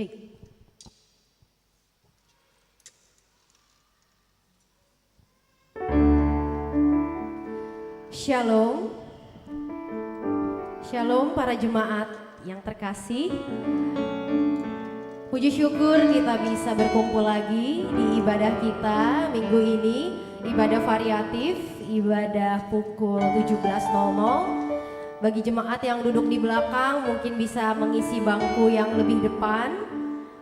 Cek. Shalom. Shalom para jemaat yang terkasih. Puji syukur kita bisa berkumpul lagi di ibadah kita minggu ini. Ibadah variatif, ibadah pukul 17.00. Bagi jemaat yang duduk di belakang mungkin bisa mengisi bangku yang lebih depan.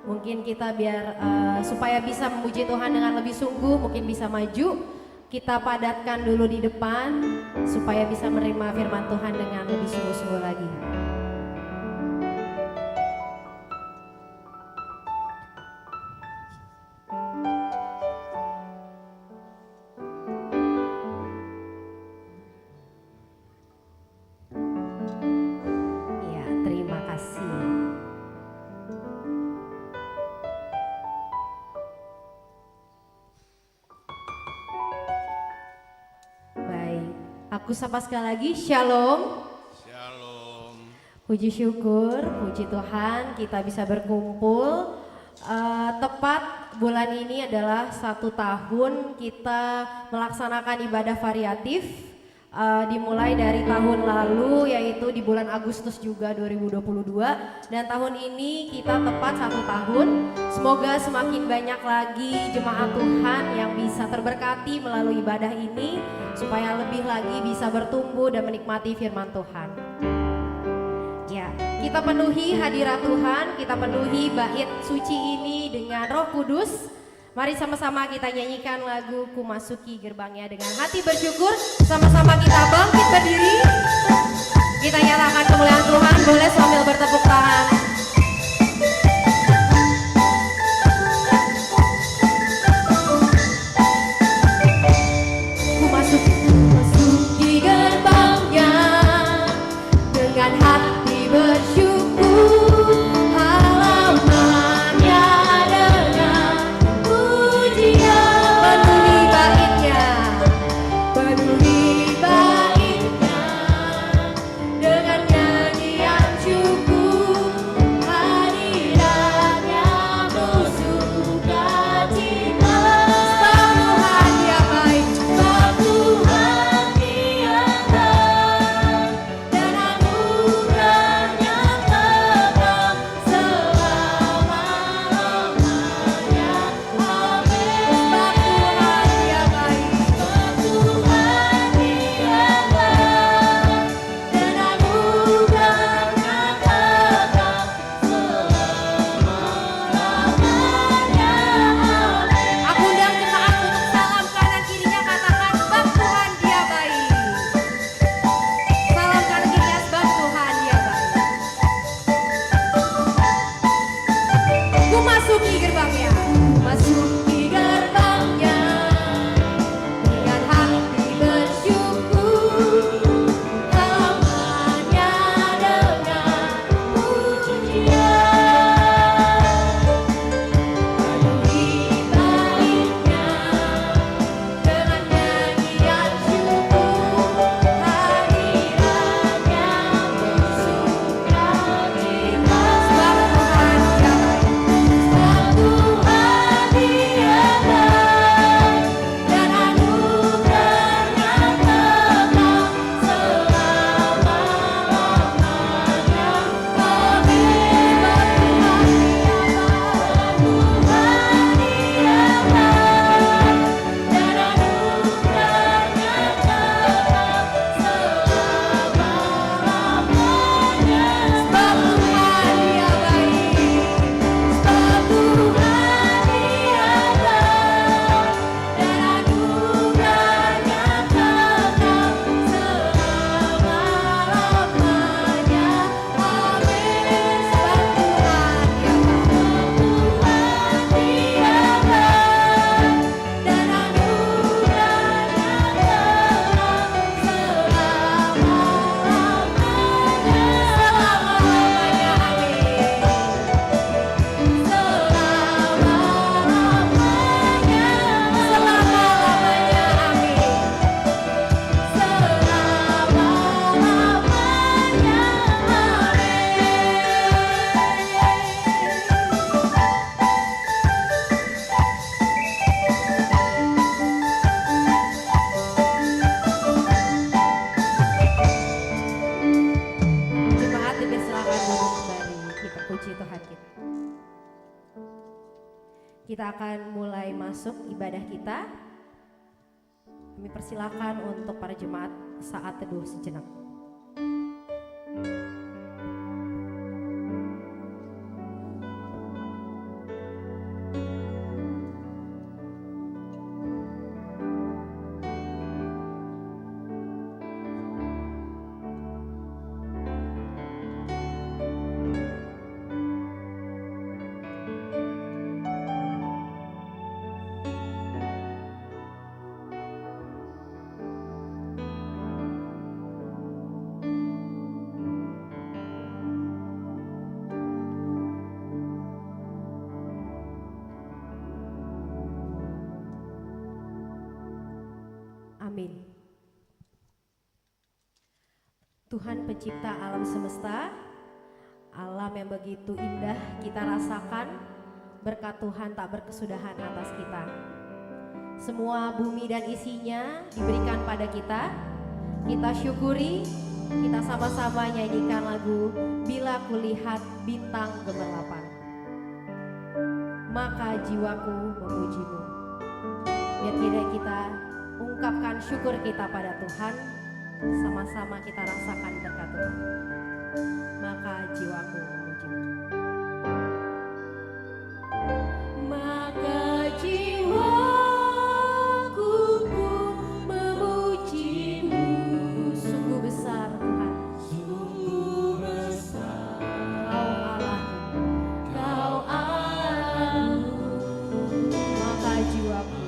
Mungkin kita biar supaya bisa memuji Tuhan dengan lebih sungguh, mungkin bisa maju. Kita padatkan dulu di depan supaya bisa menerima firman Tuhan dengan lebih sungguh-sungguh lagi. Ya, terima kasih. Aku sapa sekali lagi, Shalom. Shalom. Puji syukur, puji Tuhan kita bisa berkumpul. Tepat bulan ini adalah 1 tahun kita melaksanakan ibadah variatif. Dimulai dari tahun lalu yaitu di bulan Agustus juga 2022. Dan tahun ini kita tepat 1 tahun. Semoga semakin banyak lagi jemaat Tuhan yang bisa terberkati melalui ibadah ini, supaya lebih lagi bisa bertumbuh dan menikmati firman Tuhan. Ya, kita penuhi hadirat Tuhan, kita penuhi bait suci ini dengan Roh Kudus. Mari sama-sama kita nyanyikan lagu Ku Masuki Gerbangnya dengan hati bersyukur. Sama-sama kita bangkit berdiri. Kita nyatakan kemuliaan Tuhan, boleh sambil bertepuk tangan. Masuki gerbangnya dengan hati bersyukur, halamannya dengan pujian, penuhi baitnya dengan nyanyian syukur. Kita akan mulai masuk ibadah kita. Kami persilakan untuk para jemaat saat teduh sejenak. Amin. Tuhan pencipta alam semesta, alam yang begitu indah kita rasakan, berkat Tuhan tak berkesudahan atas kita. Semua bumi dan isinya diberikan pada kita. Kita syukuri, kita sama-sama nyanyikan lagu Bila Kulihat Bintang Gemerlapan. Maka jiwaku memujimu. Biar kita ungkapkan syukur kita pada Tuhan, sama-sama kita rasakan berkat Tuhan. Maka jiwaku memujimu. Maka jiwaku pun memujimu. Sungguh besar Tuhan, sungguh besar Kau Allahku, Kau Allahku. Maka jiwaku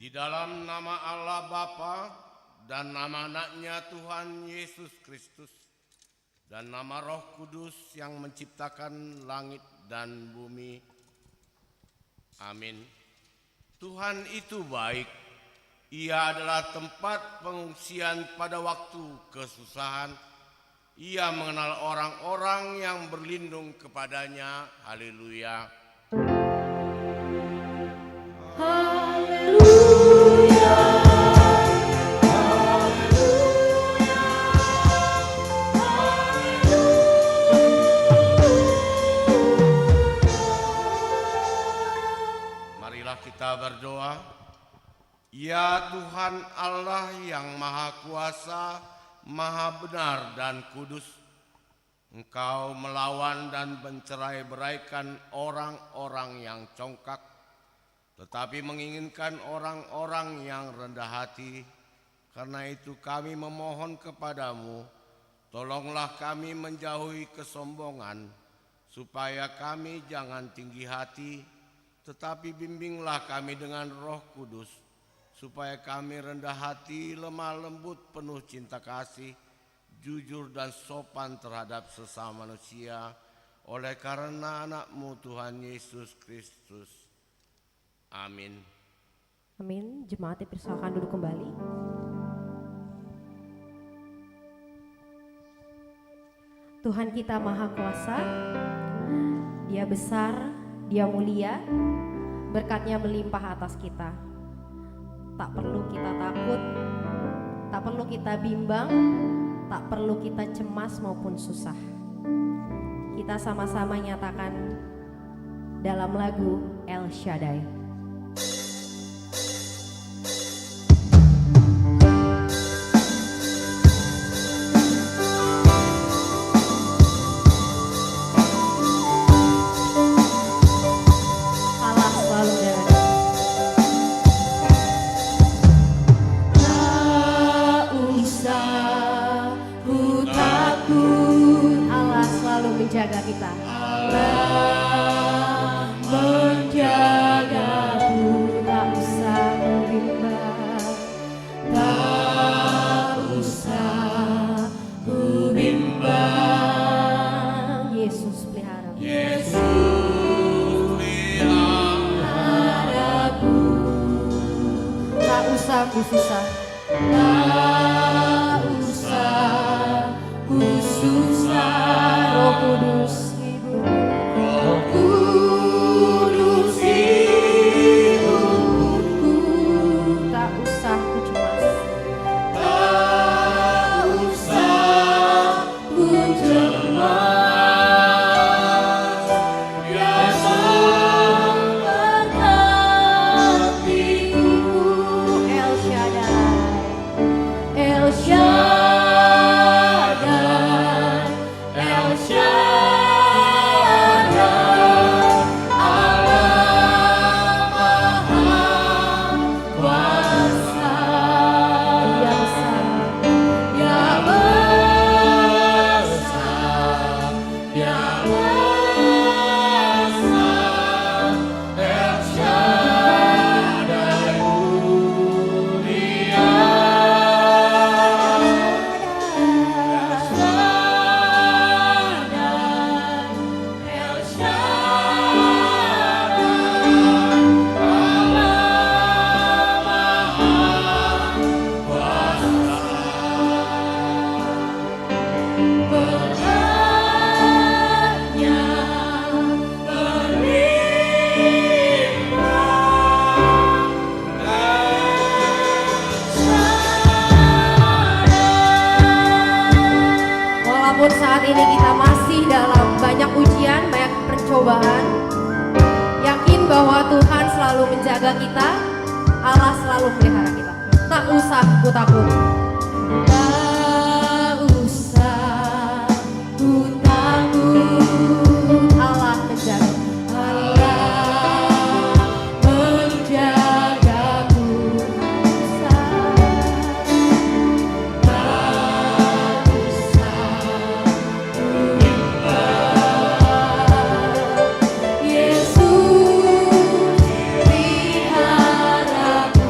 Di dalam nama Allah Bapa dan nama anaknya Tuhan Yesus Kristus dan nama Roh Kudus yang menciptakan langit dan bumi. Amin. Tuhan itu baik. Ia adalah tempat pengungsian pada waktu kesusahan. Ia mengenal orang-orang yang berlindung kepadanya. Haleluya. Kita berdoa. Ya Tuhan Allah yang Maha Kuasa, Maha Benar dan Kudus, Engkau melawan dan mencerai-beraikan orang-orang yang congkak, tetapi menginginkan orang-orang yang rendah hati. Karena itu kami memohon kepadamu, tolonglah kami menjauhi kesombongan, supaya kami jangan tinggi hati, tetapi bimbinglah kami dengan Roh Kudus, supaya kami rendah hati, lemah lembut, penuh cinta kasih, jujur dan sopan terhadap sesama manusia, oleh karena anak-Mu Tuhan Yesus Kristus. Amin. Amin. Jemaat dipersilakan duduk kembali. Tuhan kita Maha Kuasa, Dia besar, Dia mulia, berkat-Nya melimpah atas kita. Tak perlu kita takut, tak perlu kita bimbang, tak perlu kita cemas maupun susah. Kita sama-sama nyatakan dalam lagu El Shaddai. Menjaga kita. Allah menjagaku, tak usah bimbang, tak usah bimbang. Yesus pelihara. Yesus peliharaku, tak usah ku susah, tak usah ku susah. Roh Kudus Ibu, Roh Kudus Ibuku, tak usah ku cemas, tak usah ku cemas. Yesus berkatiku. El Shaddai, El Shaddai. Walaupun saat ini kita masih dalam banyak ujian, banyak pencobaan, yakin bahwa Tuhan selalu menjaga kita, Allah selalu melihara kita. Tak usah ku takut. Tak usah ku takut. Allah menjaga. Allah menjagaku. Yesus peliharaku.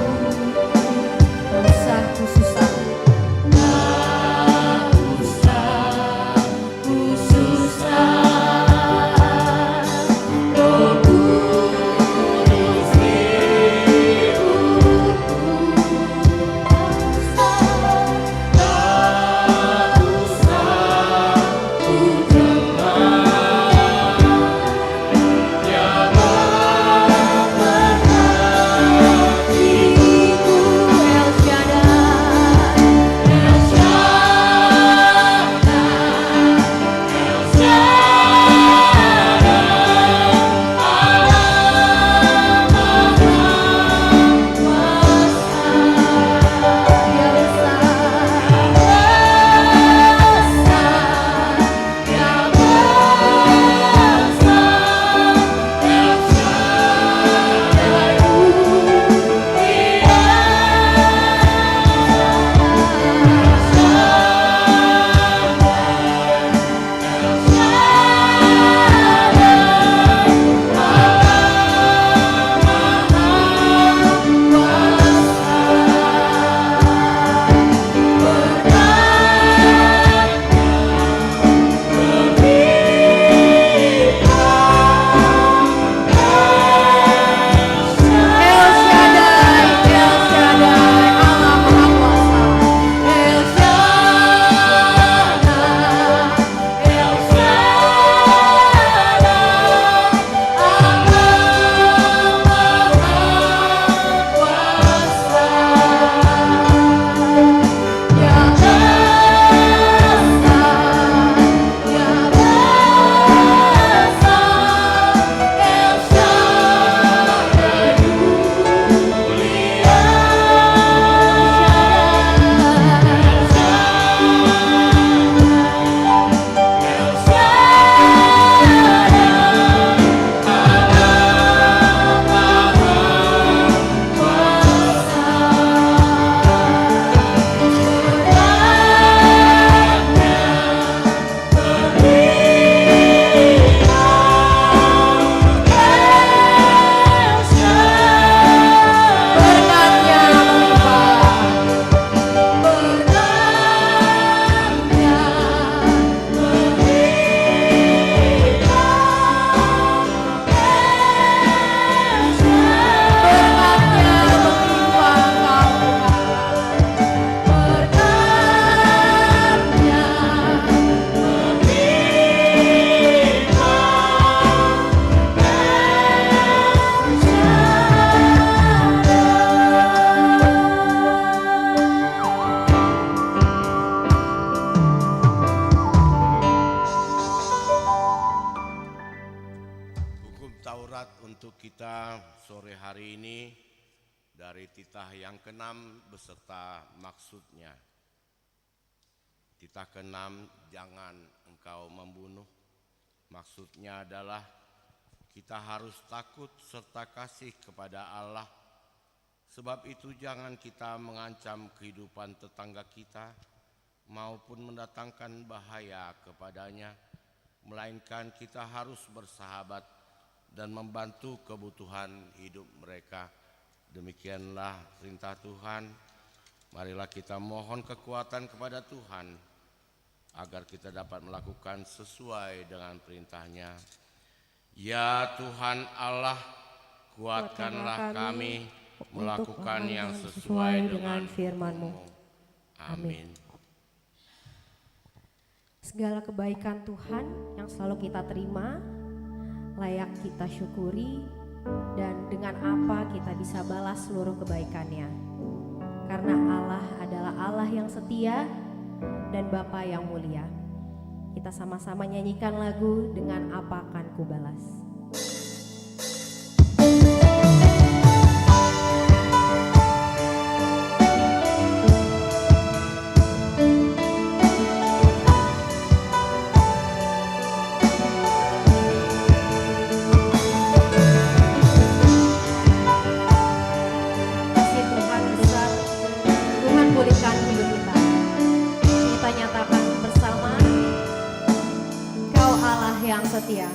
hari ini dari titah yang keenam beserta maksudnya. Titah keenam, jangan engkau membunuh. Maksudnya adalah kita harus takut serta kasih kepada Allah. Sebab itu jangan kita mengancam kehidupan tetangga kita maupun mendatangkan bahaya kepadanya, melainkan kita harus bersahabat dan membantu kebutuhan hidup mereka. Demikianlah perintah Tuhan. Marilah kita mohon kekuatan kepada Tuhan agar kita dapat melakukan sesuai dengan perintahnya. Ya Tuhan Allah, kuatkanlah kami melakukan yang sesuai dengan firman-Mu. Amin. Segala kebaikan Tuhan yang selalu kita terima, layak kita syukuri, dan dengan apa kita bisa balas seluruh kebaikannya. Karena Allah adalah Allah yang setia dan Bapa yang mulia. Kita sama-sama nyanyikan lagu dengan apa akan ku balas. Setia.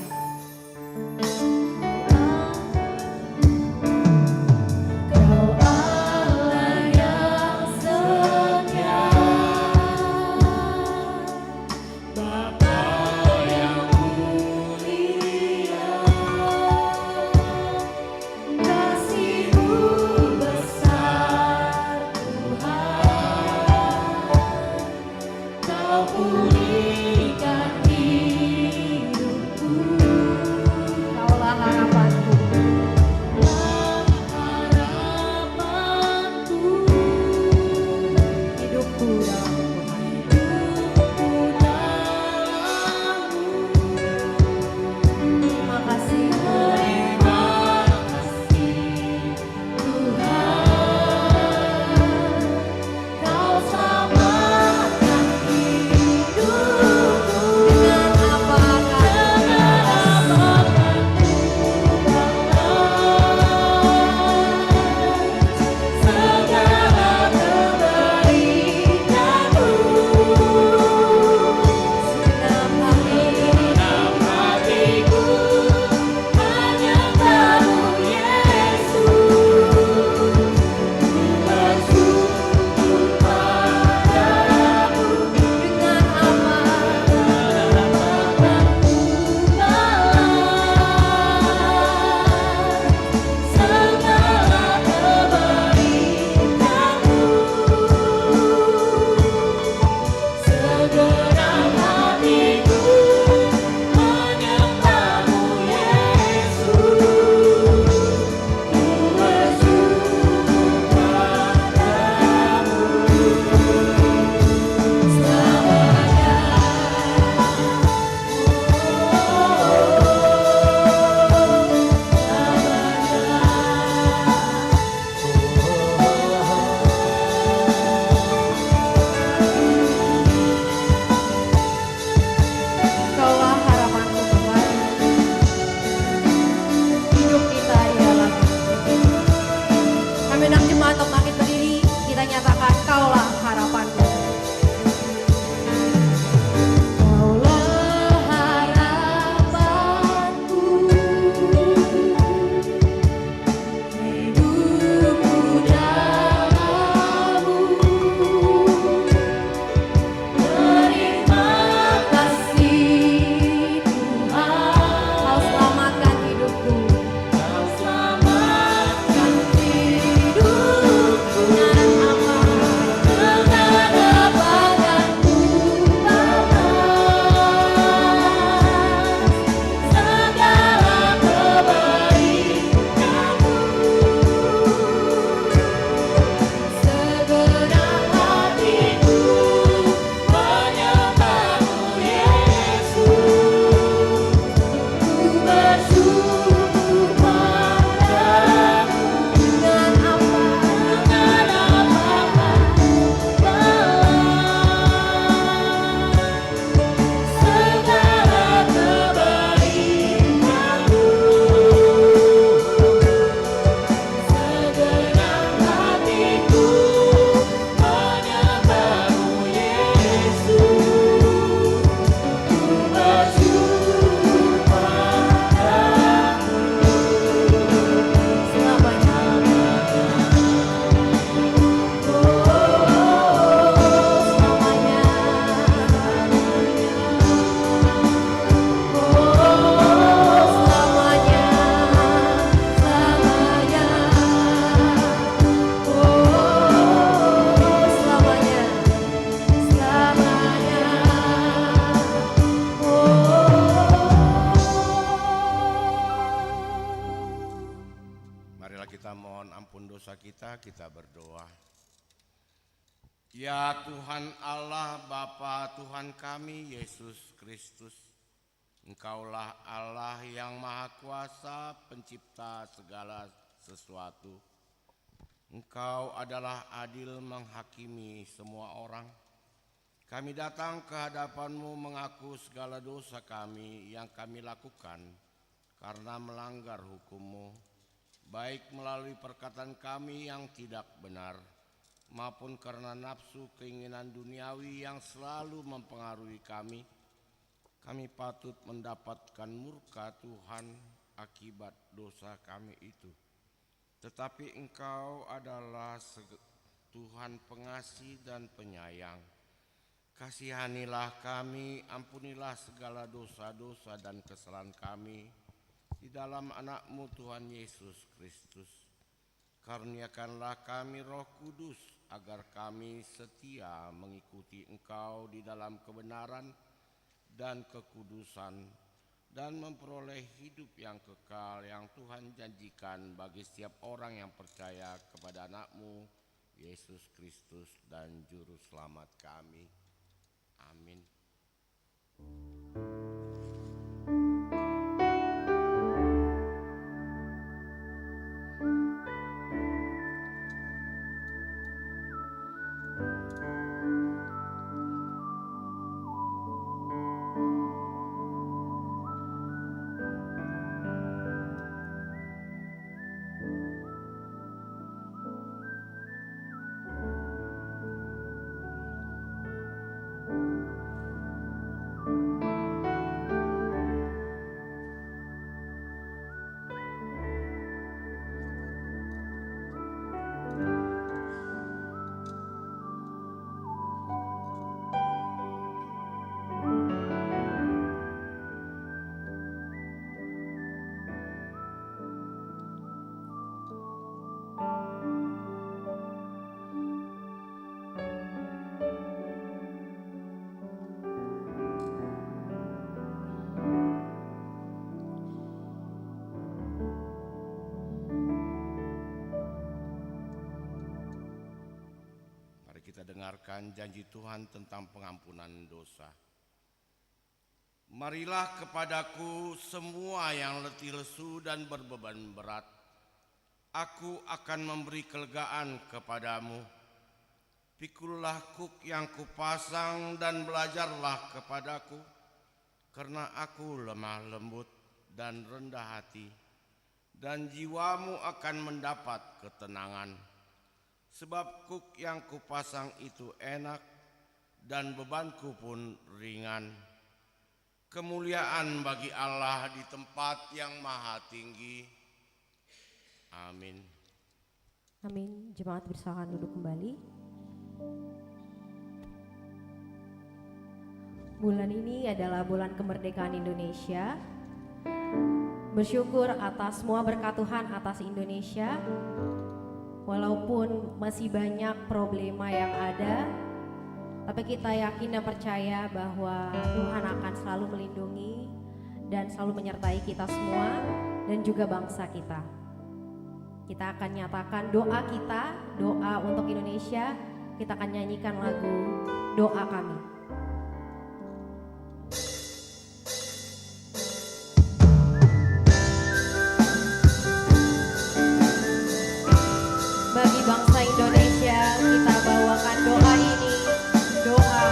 kita mohon ampun dosa kita berdoa. Ya Tuhan Allah, Bapa Tuhan kami Yesus Kristus, Engkaulah Allah yang Maha Kuasa, pencipta segala sesuatu. Engkau adalah adil menghakimi semua orang. Kami datang ke hadapan-Mu mengaku segala dosa kami yang kami lakukan karena melanggar hukum-Mu, baik melalui perkataan kami yang tidak benar, maupun karena nafsu keinginan duniawi yang selalu mempengaruhi kami. Kami patut mendapatkan murka Tuhan akibat dosa kami itu. Tetapi Engkau adalah Tuhan pengasih dan penyayang. Kasihanilah kami, ampunilah segala dosa-dosa dan kesalahan kami di dalam anak-Mu Tuhan Yesus Kristus. Karuniakanlah kami Roh Kudus agar kami setia mengikuti Engkau di dalam kebenaran dan kekudusan, dan memperoleh hidup yang kekal yang Tuhan janjikan bagi setiap orang yang percaya kepada anak-Mu Yesus Kristus dan Juru Selamat kami. Amin. Kita dengarkan janji Tuhan tentang pengampunan dosa. Marilah kepadaku semua yang letih lesu dan berbeban berat. Aku akan memberi kelegaan kepadamu. Pikulah kuk yang kupasang dan belajarlah kepadaku, karena aku lemah lembut dan rendah hati, dan jiwamu akan mendapat ketenangan. Sebab kuk yang kupasang itu enak dan bebanku pun ringan. Kemuliaan bagi Allah di tempat yang maha tinggi. Amin. Amin. Jemaat bersilakan duduk kembali. Bulan ini adalah bulan kemerdekaan Indonesia. Bersyukur atas semua berkat Tuhan atas Indonesia. Walaupun masih banyak problema yang ada, tapi kita yakin dan percaya bahwa Tuhan akan selalu melindungi dan selalu menyertai kita semua dan juga bangsa kita. Kita akan nyatakan doa kita, doa untuk Indonesia. Kita akan nyanyikan lagu Doa Kami. Bangsa Indonesia, kita bawakan doa ini, doa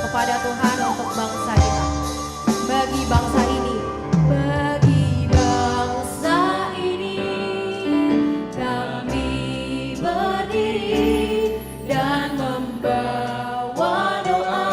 kepada Tuhan untuk bangsa kita. Bagi bangsa ini, bagi bangsa ini, kami berdiri dan membawa doa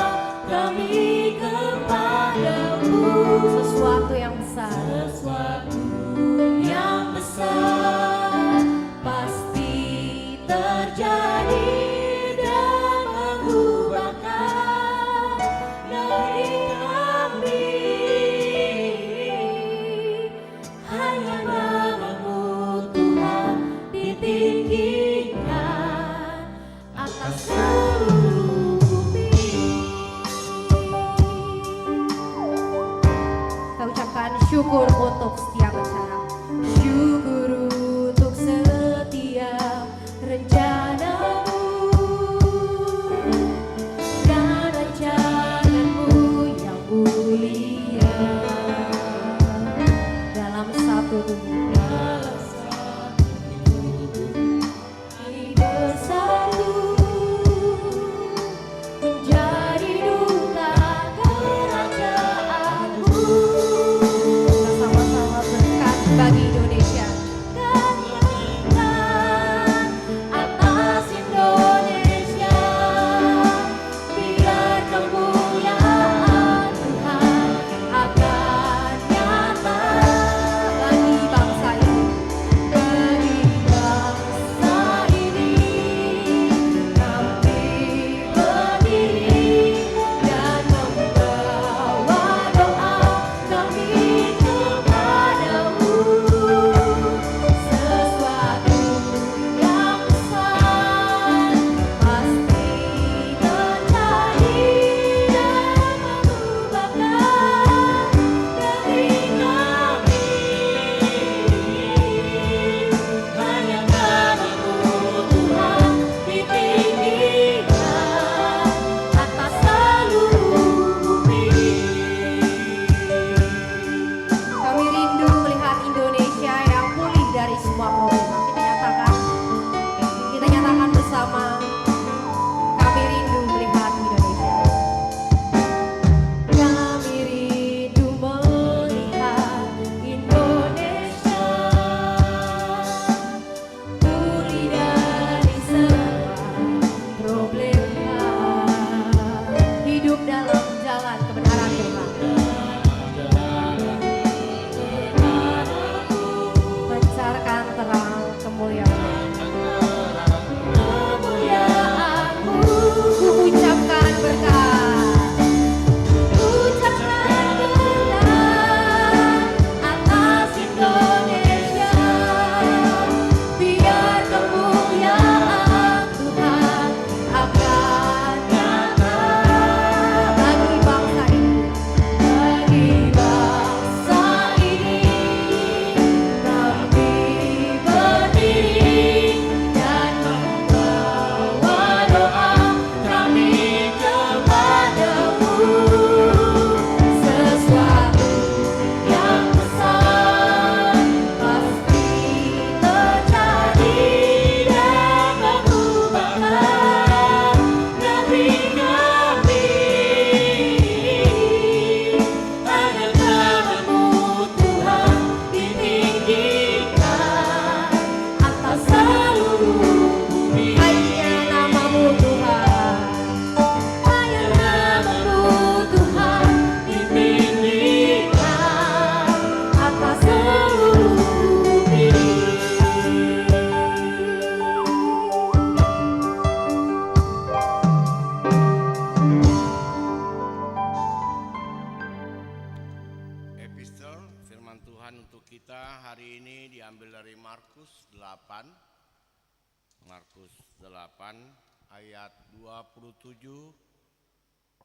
Markus 8 ayat 27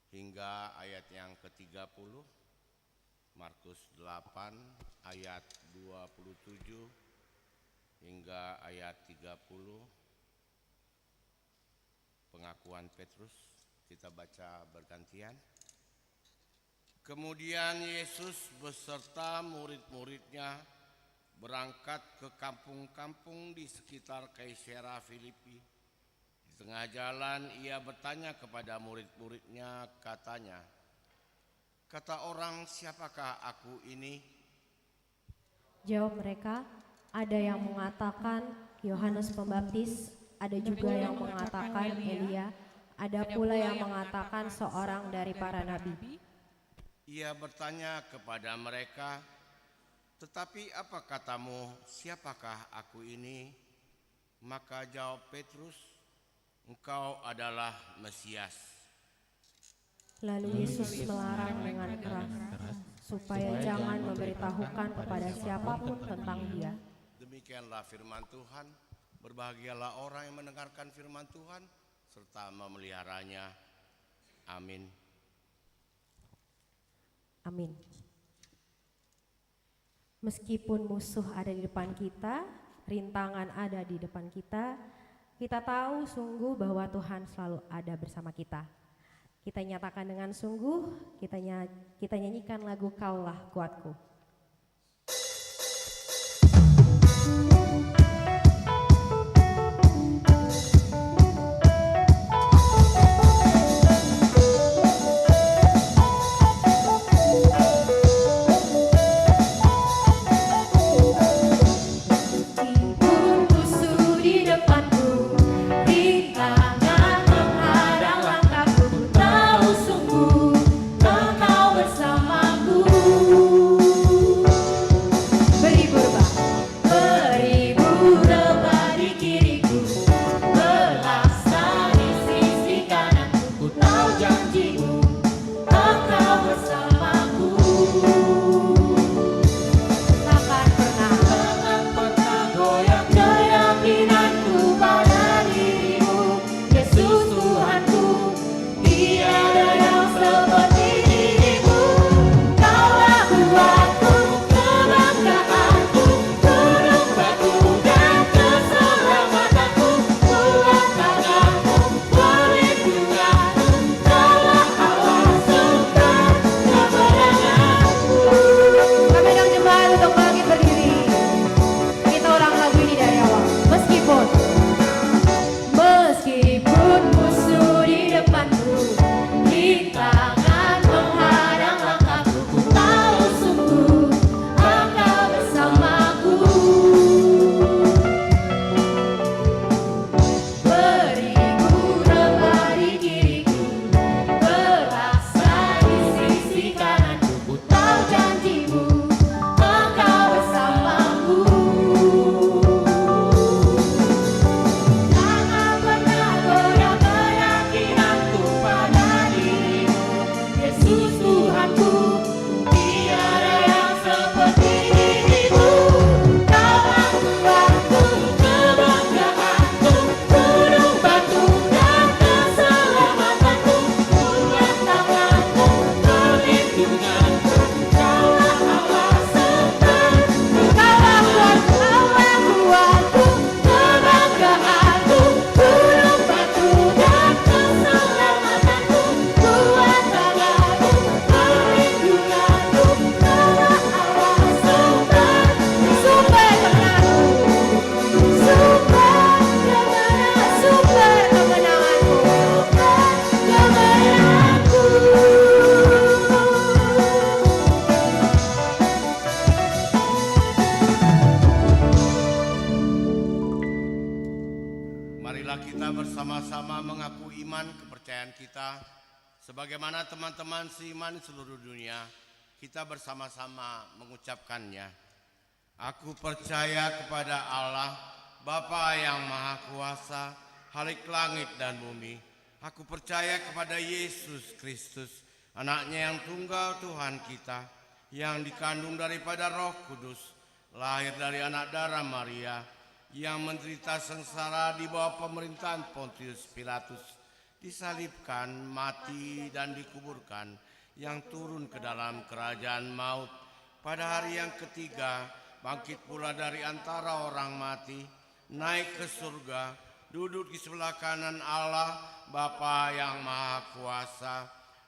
hingga ayat yang ke-30. Markus 8 ayat 27 hingga ayat 30. Pengakuan Petrus, kita baca bergantian. Kemudian Yesus beserta murid-muridnya berangkat ke kampung-kampung di sekitar Kaisarea Filipi. Di tengah jalan ia bertanya kepada murid-muridnya, katanya, "Kata orang, siapakah aku ini?" Jawab mereka, ada yang mengatakan Yohanes Pembaptis, ada juga yang mengatakan Elia, ada pula yang mengatakan seorang dari para nabi. Ia bertanya kepada mereka, "Tetapi apa katamu, siapakah aku ini?" Maka jawab Petrus, "Engkau adalah Mesias." Lalu Yesus melarang dengan keras supaya jangan memberitahukan kepada siapapun tentang dia. Demikianlah firman Tuhan. Berbahagialah orang yang mendengarkan firman Tuhan serta memeliharanya. Amin. Amin. Meskipun musuh ada di depan kita, rintangan ada di depan kita, kita tahu sungguh bahwa Tuhan selalu ada bersama kita. Kita nyatakan dengan sungguh, kita nyanyikan lagu Kaulah Kuatku. Sebagaimana teman-teman seiman seluruh dunia, kita bersama-sama mengucapkannya. Aku percaya kepada Allah, Bapa yang Maha Kuasa, Khalik langit dan bumi. Aku percaya kepada Yesus Kristus, Anaknya yang tunggal Tuhan kita, yang dikandung daripada Roh Kudus, lahir dari anak darah Maria, yang menderita sengsara di bawah pemerintahan Pontius Pilatus, disalibkan, mati, dan dikuburkan, yang turun ke dalam kerajaan maut. Pada hari yang ketiga, bangkit pula dari antara orang mati, naik ke surga, duduk di sebelah kanan Allah, Bapa yang Maha Kuasa.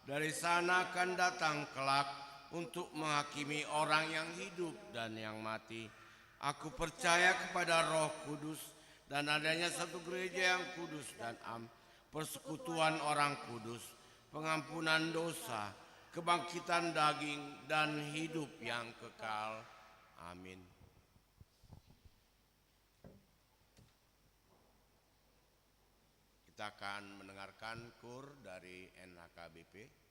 Dari sana akan datang kelak untuk menghakimi orang yang hidup dan yang mati. Aku percaya kepada Roh Kudus dan adanya satu gereja yang kudus dan persekutuan orang kudus, pengampunan dosa, kebangkitan daging, dan hidup yang kekal. Amin. Kita akan mendengarkan kur dari NHKBP.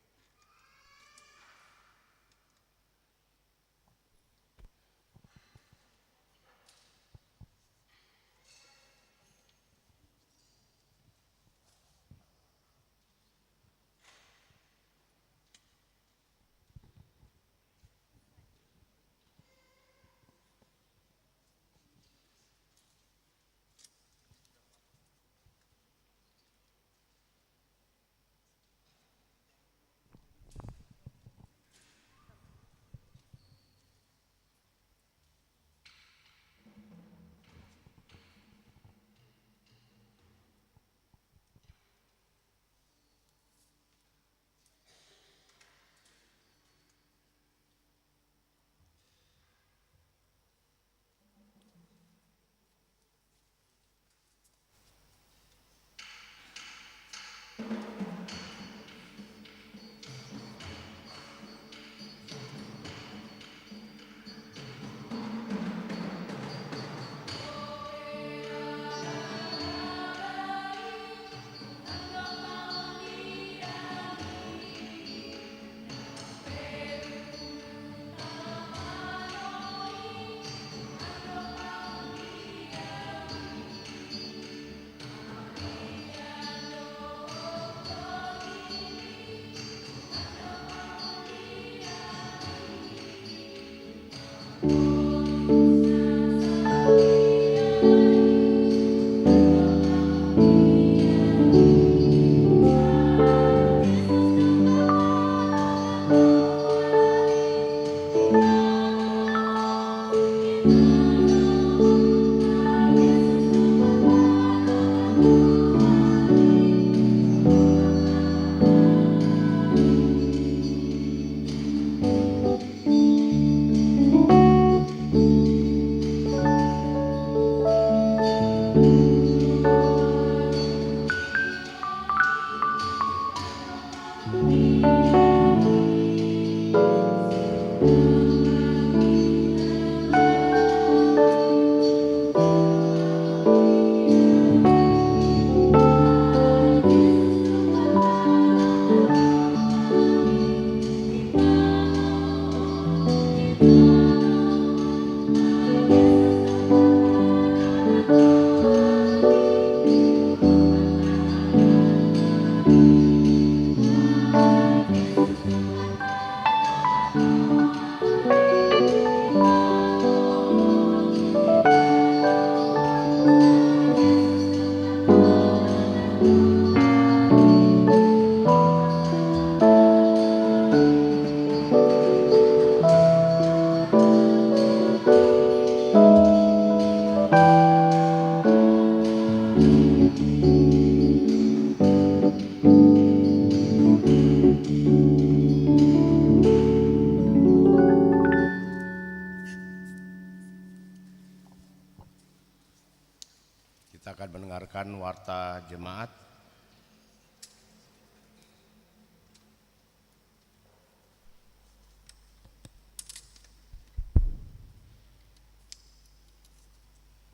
Kita akan mendengarkan warta jemaat.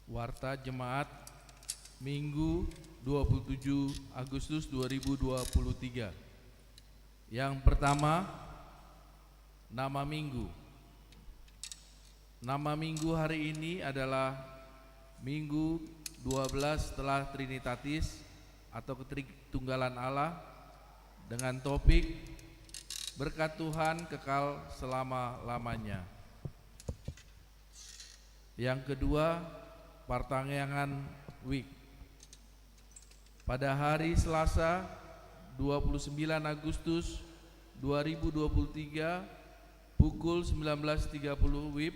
Warta Jemaat Minggu 27 Agustus 2023. Yang pertama, nama Minggu. Nama Minggu hari ini adalah Minggu 12 setelah Trinitatis atau Ketritunggalan Allah, dengan topik Berkat Tuhan Kekal Selama-lamanya. Yang kedua, Partangengan Week. Pada hari Selasa 29 Agustus 2023 pukul 19.30 WIB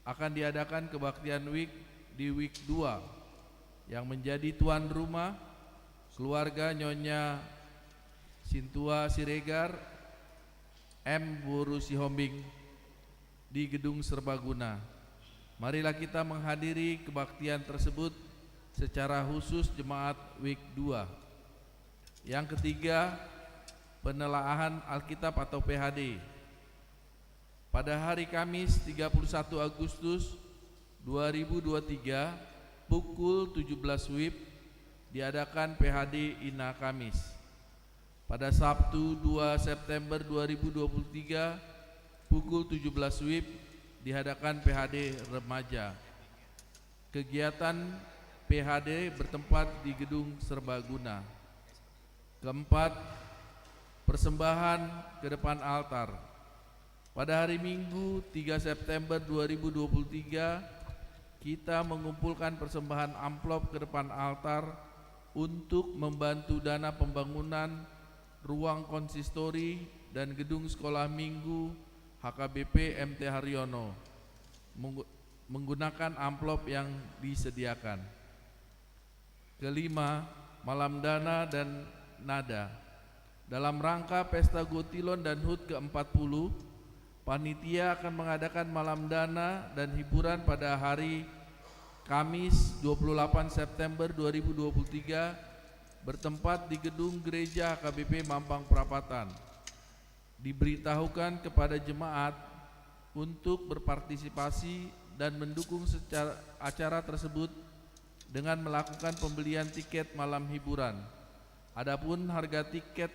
akan diadakan kebaktian Week di Week 2 yang menjadi tuan rumah keluarga Nyonya Sintua Siregar M. Boru Sihombing di Gedung Serbaguna. Marilah kita menghadiri kebaktian tersebut secara khusus Jemaat Week 2. Yang ketiga, penelaahan Alkitab atau PHD. Pada hari Kamis 31 Agustus 2023 pukul 17 WIB diadakan PHD Ina Kamis. Pada Sabtu 2 September 2023 pukul 17 WIB diadakan PHD Remaja. Kegiatan PHD bertempat di Gedung Serbaguna. Keempat, persembahan ke depan altar. Pada hari Minggu 3 September 2023 kita mengumpulkan persembahan amplop ke depan altar untuk membantu dana pembangunan ruang konsistori dan gedung sekolah minggu HKBP MT Haryono menggunakan amplop yang disediakan. Kelima, malam dana dan nada. Dalam rangka Pesta Gotilon dan HUT ke-40, panitia akan mengadakan malam dana dan hiburan pada hari Kamis 28 September 2023 bertempat di gedung gereja HKBP Mampang Perapatan. Diberitahukan kepada jemaat untuk berpartisipasi dan mendukung secara acara tersebut dengan melakukan pembelian tiket malam hiburan. Adapun harga tiket,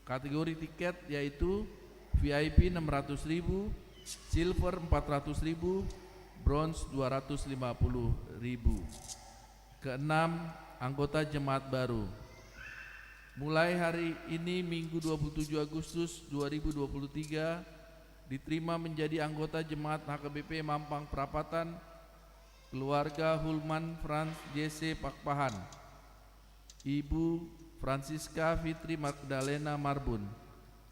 kategori tiket yaitu VIP 600.000, Silver 400.000, Bronze 250.000. Keenam, anggota jemaat baru. Mulai hari ini Minggu 27 Agustus 2023 diterima menjadi anggota jemaat HKBP Mampang Perapatan keluarga Hulman Franz JC Pakpahan, Ibu Francisca Fitri Magdalena Marbun.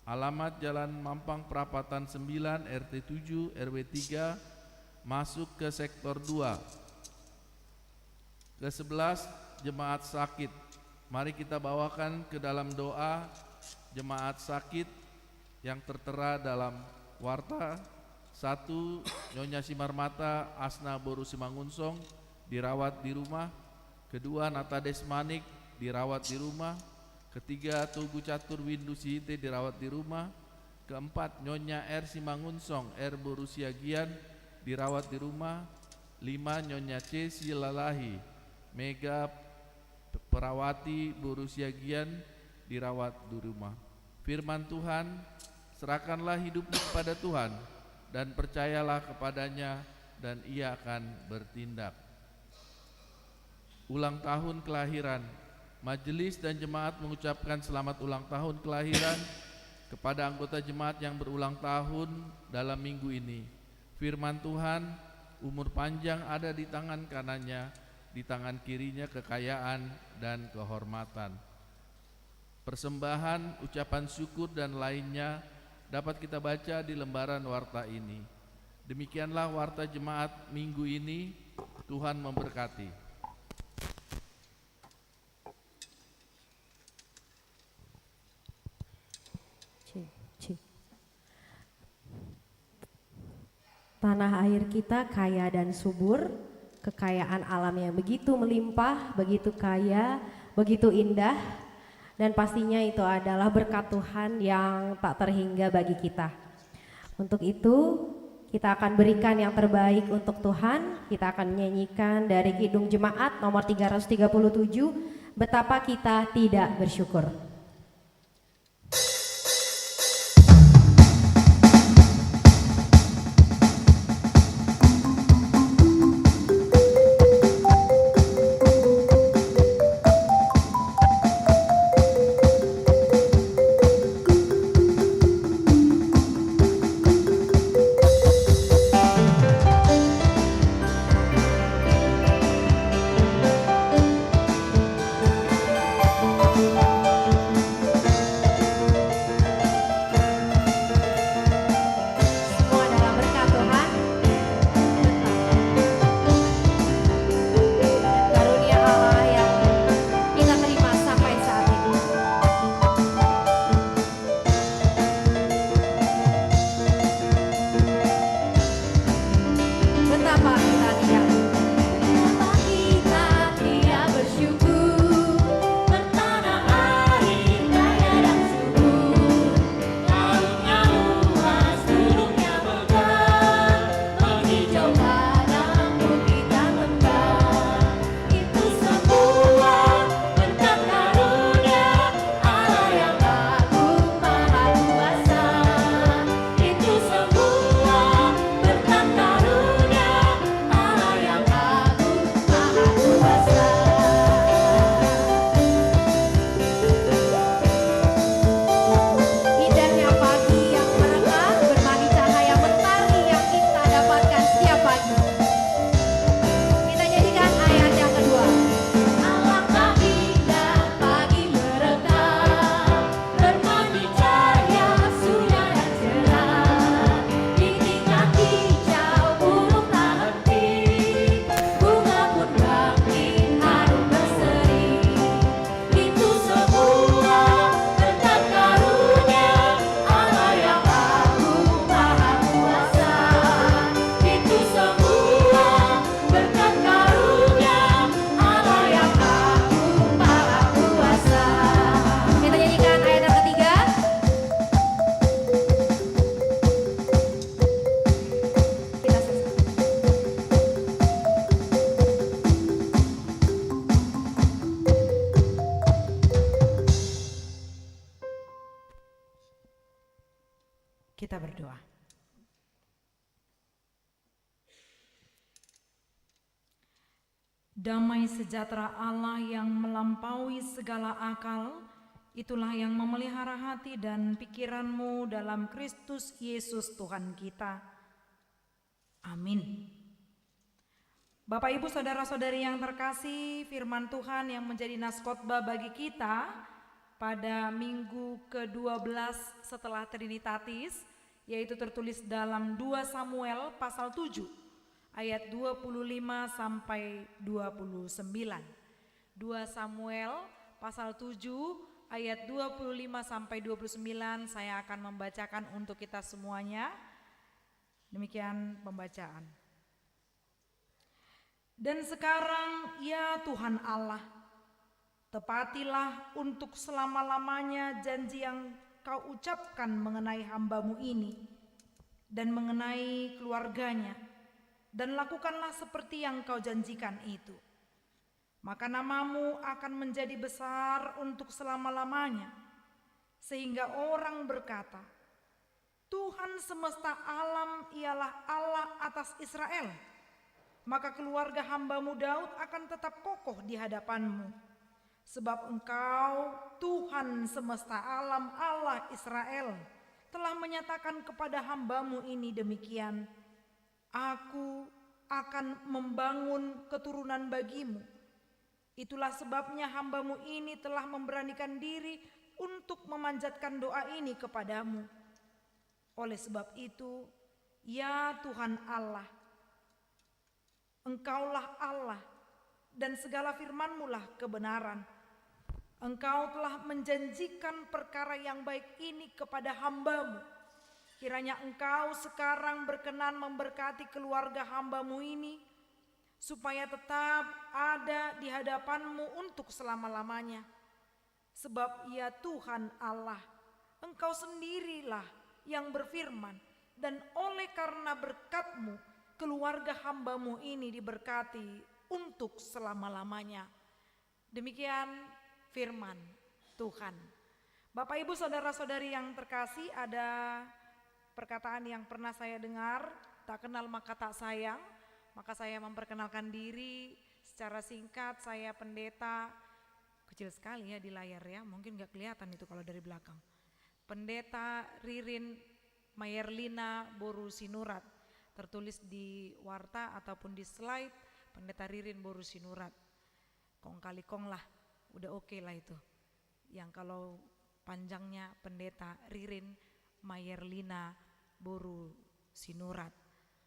Alamat Jalan Mampang Perapatan 9 RT 7 RW 3 masuk ke sektor 2. Ke-11, jemaat sakit. Mari kita bawakan ke dalam doa jemaat sakit yang tertera dalam warta. 1. Nyonya Simarmata Asna Boru Simangunsong dirawat di rumah. 2. Nata Desmanik dirawat di rumah. 3. Tugu Catur Windu Sihite dirawat di rumah. 4. Nyonya R Simangunsong R Boru Siagian dirawat di rumah. 5. Nyonya C Silalahi Mega Perawati Boru Siagian dirawat di rumah. Firman Tuhan, serahkanlah hidupmu kepada Tuhan dan percayalah kepadanya dan ia akan bertindak. Ulang tahun kelahiran. Majelis dan jemaat mengucapkan selamat ulang tahun kelahiran kepada anggota jemaat yang berulang tahun dalam minggu ini. Firman Tuhan, umur panjang ada di tangan kanannya, di tangan kirinya kekayaan dan kehormatan. Persembahan, ucapan syukur dan lainnya dapat kita baca di lembaran warta ini. Demikianlah warta jemaat minggu ini. Tuhan memberkati. Tanah air kita kaya dan subur, kekayaan alam yang begitu melimpah, begitu kaya, begitu indah, dan pastinya itu adalah berkat Tuhan yang tak terhingga bagi kita. Untuk itu kita akan berikan yang terbaik untuk Tuhan. Kita akan menyanyikan dari Kidung Jemaat nomor 337, Betapa Kita Tidak Bersyukur. Kita berdoa. Damai sejahtera Allah yang melampaui segala akal, itulah yang memelihara hati dan pikiranmu dalam Kristus Yesus Tuhan kita. Amin. Bapak Ibu saudara-saudari yang terkasih, firman Tuhan yang menjadi nas khotbah bagi kita pada minggu ke-12 setelah Trinitatis, yaitu tertulis dalam 2 Samuel pasal 7 ayat 25 sampai 29. 2 Samuel pasal 7 ayat 25 sampai 29 saya akan membacakan untuk kita semuanya. Demikian pembacaan. Dan sekarang ya Tuhan Allah, tepatilah untuk selama-lamanya janji yang kau ucapkan mengenai hamba-Mu ini dan mengenai keluarganya, dan lakukanlah seperti yang kau janjikan itu. Maka nama-Mu akan menjadi besar untuk selama-lamanya, sehingga orang berkata, Tuhan semesta alam ialah Allah atas Israel. Maka keluarga hamba-Mu Daud akan tetap kokoh di hadapan-Mu. Sebab Engkau, Tuhan semesta alam Allah Israel, telah menyatakan kepada hamba-Mu ini demikian, Aku akan membangun keturunan bagimu. Itulah sebabnya hamba-Mu ini telah memberanikan diri untuk memanjatkan doa ini kepadamu. Oleh sebab itu, ya Tuhan Allah, Engkaulah Allah dan segala firman-Mu lah kebenaran. Engkau telah menjanjikan perkara yang baik ini kepada hamba-Mu. Kiranya Engkau sekarang berkenan memberkati keluarga hamba-Mu ini, supaya tetap ada di hadapan-Mu untuk selama-lamanya. Sebab ya Tuhan Allah, Engkau sendirilah yang berfirman, dan oleh karena berkat-Mu, keluarga hamba-Mu ini diberkati untuk selama-lamanya. Demikian firman Tuhan. Bapak Ibu saudara-saudari yang terkasih, ada perkataan yang pernah saya dengar, tak kenal maka tak sayang. Maka saya memperkenalkan diri secara singkat, saya pendeta, kecil sekali ya di layar ya, mungkin gak kelihatan itu kalau dari belakang. Pendeta Ririn Mayerlina Boru Sinurat, tertulis di warta ataupun di slide, Pendeta Ririn Boru Sinurat. Kong kali kong lah, udah oke lah itu. Yang kalau panjangnya Pendeta Ririn Mayerlina Boru Sinurat.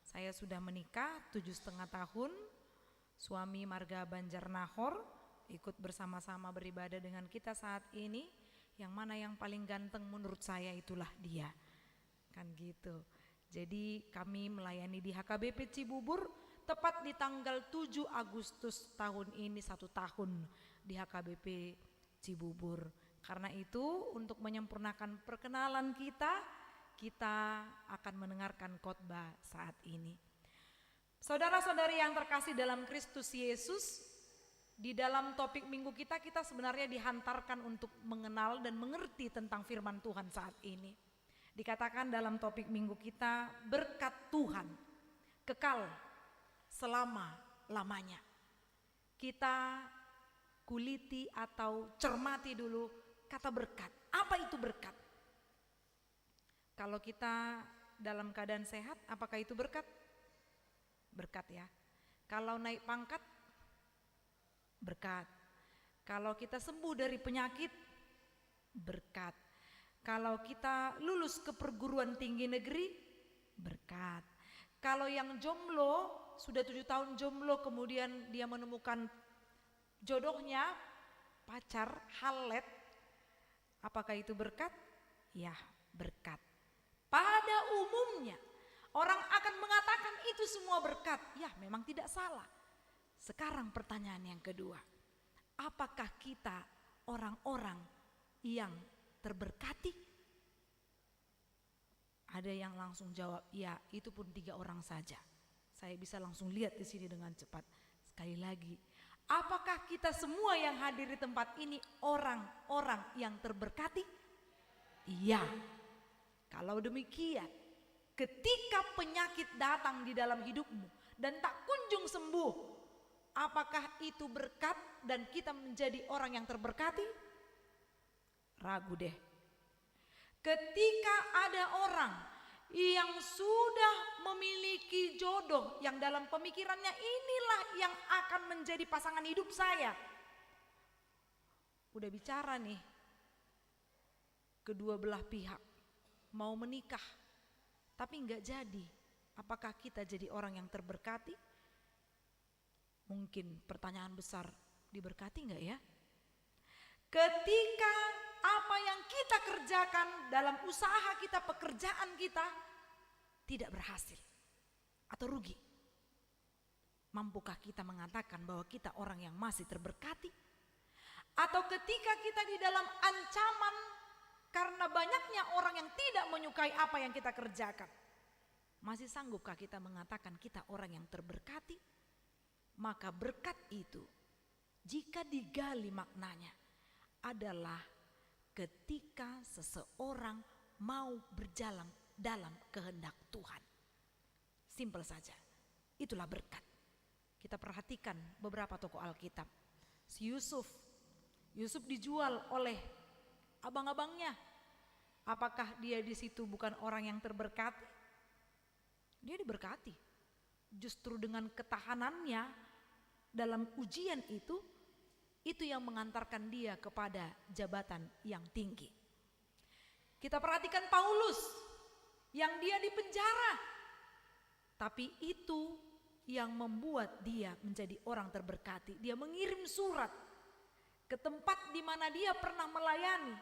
Saya sudah menikah 7,5 tahun, suami marga Banjarnahor, ikut bersama-sama beribadah dengan kita saat ini. Yang mana yang paling ganteng menurut saya itulah dia, kan gitu. Jadi kami melayani di HKBP Cibubur tepat di tanggal 7 Agustus tahun ini 1 tahun di HKBP Cibubur. Karena itu untuk menyempurnakan perkenalan kita akan mendengarkan khotbah saat ini. Saudara-saudari yang terkasih dalam Kristus Yesus, di dalam topik minggu kita sebenarnya dihantarkan untuk mengenal dan mengerti tentang firman Tuhan saat ini. Dikatakan dalam topik minggu kita, berkat Tuhan kekal selama-lamanya. Kita kuliti atau cermati dulu kata berkat. Apa itu berkat? Kalau kita dalam keadaan sehat, apakah itu berkat? Berkat ya. Kalau naik pangkat, berkat. Kalau kita sembuh dari penyakit, berkat. Kalau kita lulus ke perguruan tinggi negeri, berkat. Kalau yang jomblo, sudah 7 tahun jomblo, kemudian dia menemukan jodohnya, pacar, halet, apakah itu berkat? Ya, berkat. Pada umumnya orang akan mengatakan itu semua berkat. Ya, memang tidak salah. Sekarang pertanyaan yang kedua, apakah kita orang-orang yang terberkati? Ada yang langsung jawab, ya, itu pun 3 orang saja. Saya bisa langsung lihat di sini dengan cepat. Sekali lagi, apakah kita semua yang hadir di tempat ini orang-orang yang terberkati? Iya. Kalau demikian, ketika penyakit datang di dalam hidupmu dan tak kunjung sembuh, apakah itu berkat dan kita menjadi orang yang terberkati? Ragu deh. Ketika ada orang yang sudah memiliki jodoh yang dalam pemikirannya inilah yang akan menjadi pasangan hidup saya. Udah bicara nih, kedua belah pihak mau menikah, tapi nggak jadi. Apakah kita jadi orang yang terberkati? Mungkin pertanyaan besar, diberkati nggak ya? Ketika apa yang kita kerjakan dalam usaha kita, pekerjaan kita tidak berhasil atau rugi, mampukah kita mengatakan bahwa kita orang yang masih terberkati? Atau ketika kita di dalam ancaman karena banyaknya orang yang tidak menyukai apa yang kita kerjakan, masih sanggupkah kita mengatakan kita orang yang terberkati? Maka berkat itu jika digali maknanya adalah ketika seseorang mau berjalan dalam kehendak Tuhan. Simpel saja, itulah berkat. Kita perhatikan beberapa tokoh Alkitab. Si Yusuf dijual oleh abang-abangnya. Apakah dia di situ bukan orang yang terberkati? Dia diberkati. Justru dengan ketahanannya dalam ujian itu yang mengantarkan dia kepada jabatan yang tinggi. Kita perhatikan Paulus yang dia dipenjara, tapi itu yang membuat dia menjadi orang terberkati. Dia mengirim surat ke tempat di mana dia pernah melayani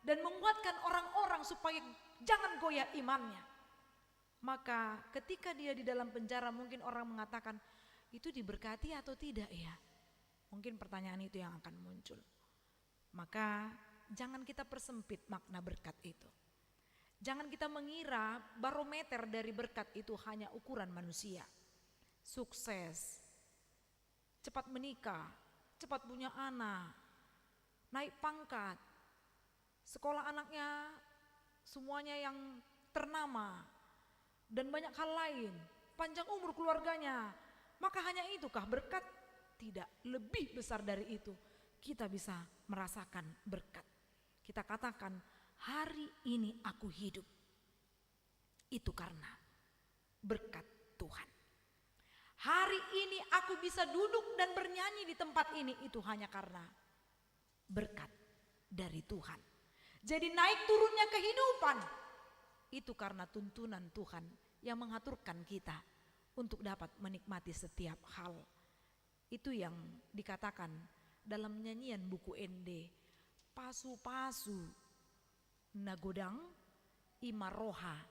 dan menguatkan orang-orang supaya jangan goyah imannya. Maka ketika dia di dalam penjara, mungkin orang mengatakan, itu diberkati atau tidak ya? Mungkin pertanyaan itu yang akan muncul. Maka jangan kita persempit makna berkat itu. Jangan kita mengira barometer dari berkat itu hanya ukuran manusia. Sukses, cepat menikah, cepat punya anak, naik pangkat, sekolah anaknya semuanya yang ternama, dan banyak hal lain, panjang umur keluarganya. Maka hanya itukah berkat? Tidak, lebih besar dari itu. Kita bisa merasakan berkat. Kita katakan, hari ini aku hidup. Itu karena berkat Tuhan. Hari ini aku bisa duduk dan bernyanyi di tempat ini, itu hanya karena berkat dari Tuhan. Jadi naik turunnya kehidupan, itu karena tuntunan Tuhan yang mengaturkan kita untuk dapat menikmati setiap hal. Itu yang dikatakan dalam nyanyian buku Ende, pasu-pasu nagodang imaroha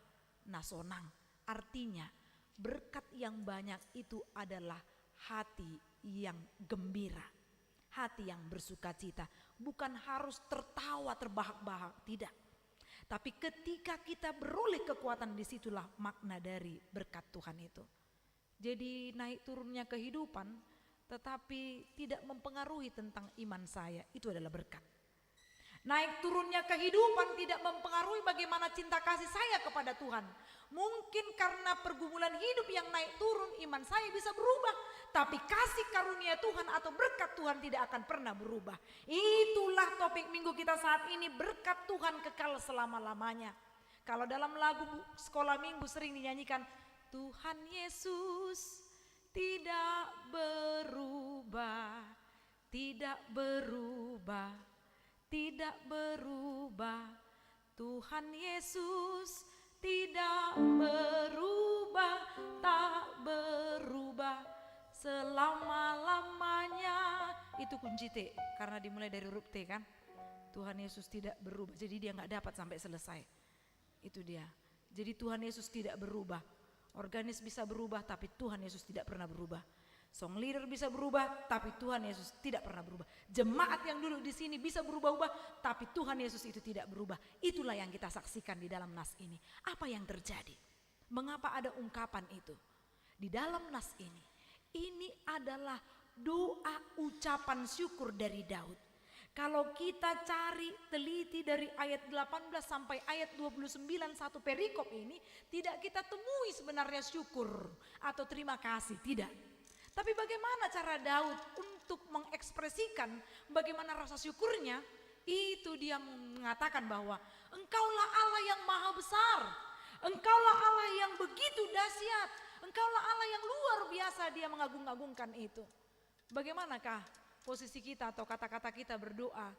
nasonang. Artinya berkat yang banyak itu adalah hati yang gembira, hati yang bersuka cita. Bukan harus tertawa terbahak-bahak, tidak. Tapi ketika kita beroleh kekuatan, disitulah makna dari berkat Tuhan itu. Jadi naik turunnya kehidupan tetapi tidak mempengaruhi tentang iman saya, itu adalah berkat. Naik turunnya kehidupan tidak mempengaruhi bagaimana cinta kasih saya kepada Tuhan. Mungkin karena pergumulan hidup yang naik turun, iman saya bisa berubah. Tapi kasih karunia Tuhan atau berkat Tuhan tidak akan pernah berubah. Itulah topik minggu kita saat ini, berkat Tuhan kekal selama-lamanya. Kalau dalam lagu sekolah minggu sering dinyanyikan, Tuhan Yesus tidak berubah, tidak berubah, tidak berubah. Tuhan Yesus tidak berubah, tak berubah selama-lamanya. Itu kunci T, karena dimulai dari huruf T kan. Tuhan Yesus tidak berubah, jadi dia gak dapat sampai selesai. Itu dia. Jadi Tuhan Yesus tidak berubah. Organis bisa berubah, tapi Tuhan Yesus tidak pernah berubah. Song leader bisa berubah, tapi Tuhan Yesus tidak pernah berubah. Jemaat yang duduk di sini bisa berubah-ubah, tapi Tuhan Yesus itu tidak berubah. Itulah yang kita saksikan di dalam nas ini. Apa yang terjadi? Mengapa ada ungkapan itu? Di dalam nas ini adalah doa ucapan syukur dari Daud. Kalau kita cari teliti dari ayat 18 sampai ayat 29 satu perikop ini, tidak kita temui sebenarnya syukur atau terima kasih, tidak. Tapi bagaimana cara Daud untuk mengekspresikan bagaimana rasa syukurnya? Itu dia mengatakan bahwa Engkaulah Allah yang maha besar, Engkaulah Allah yang begitu dahsyat, Engkaulah Allah yang luar biasa. Dia mengagung-agungkan itu. Bagaimanakah posisi kita atau kata-kata kita berdoa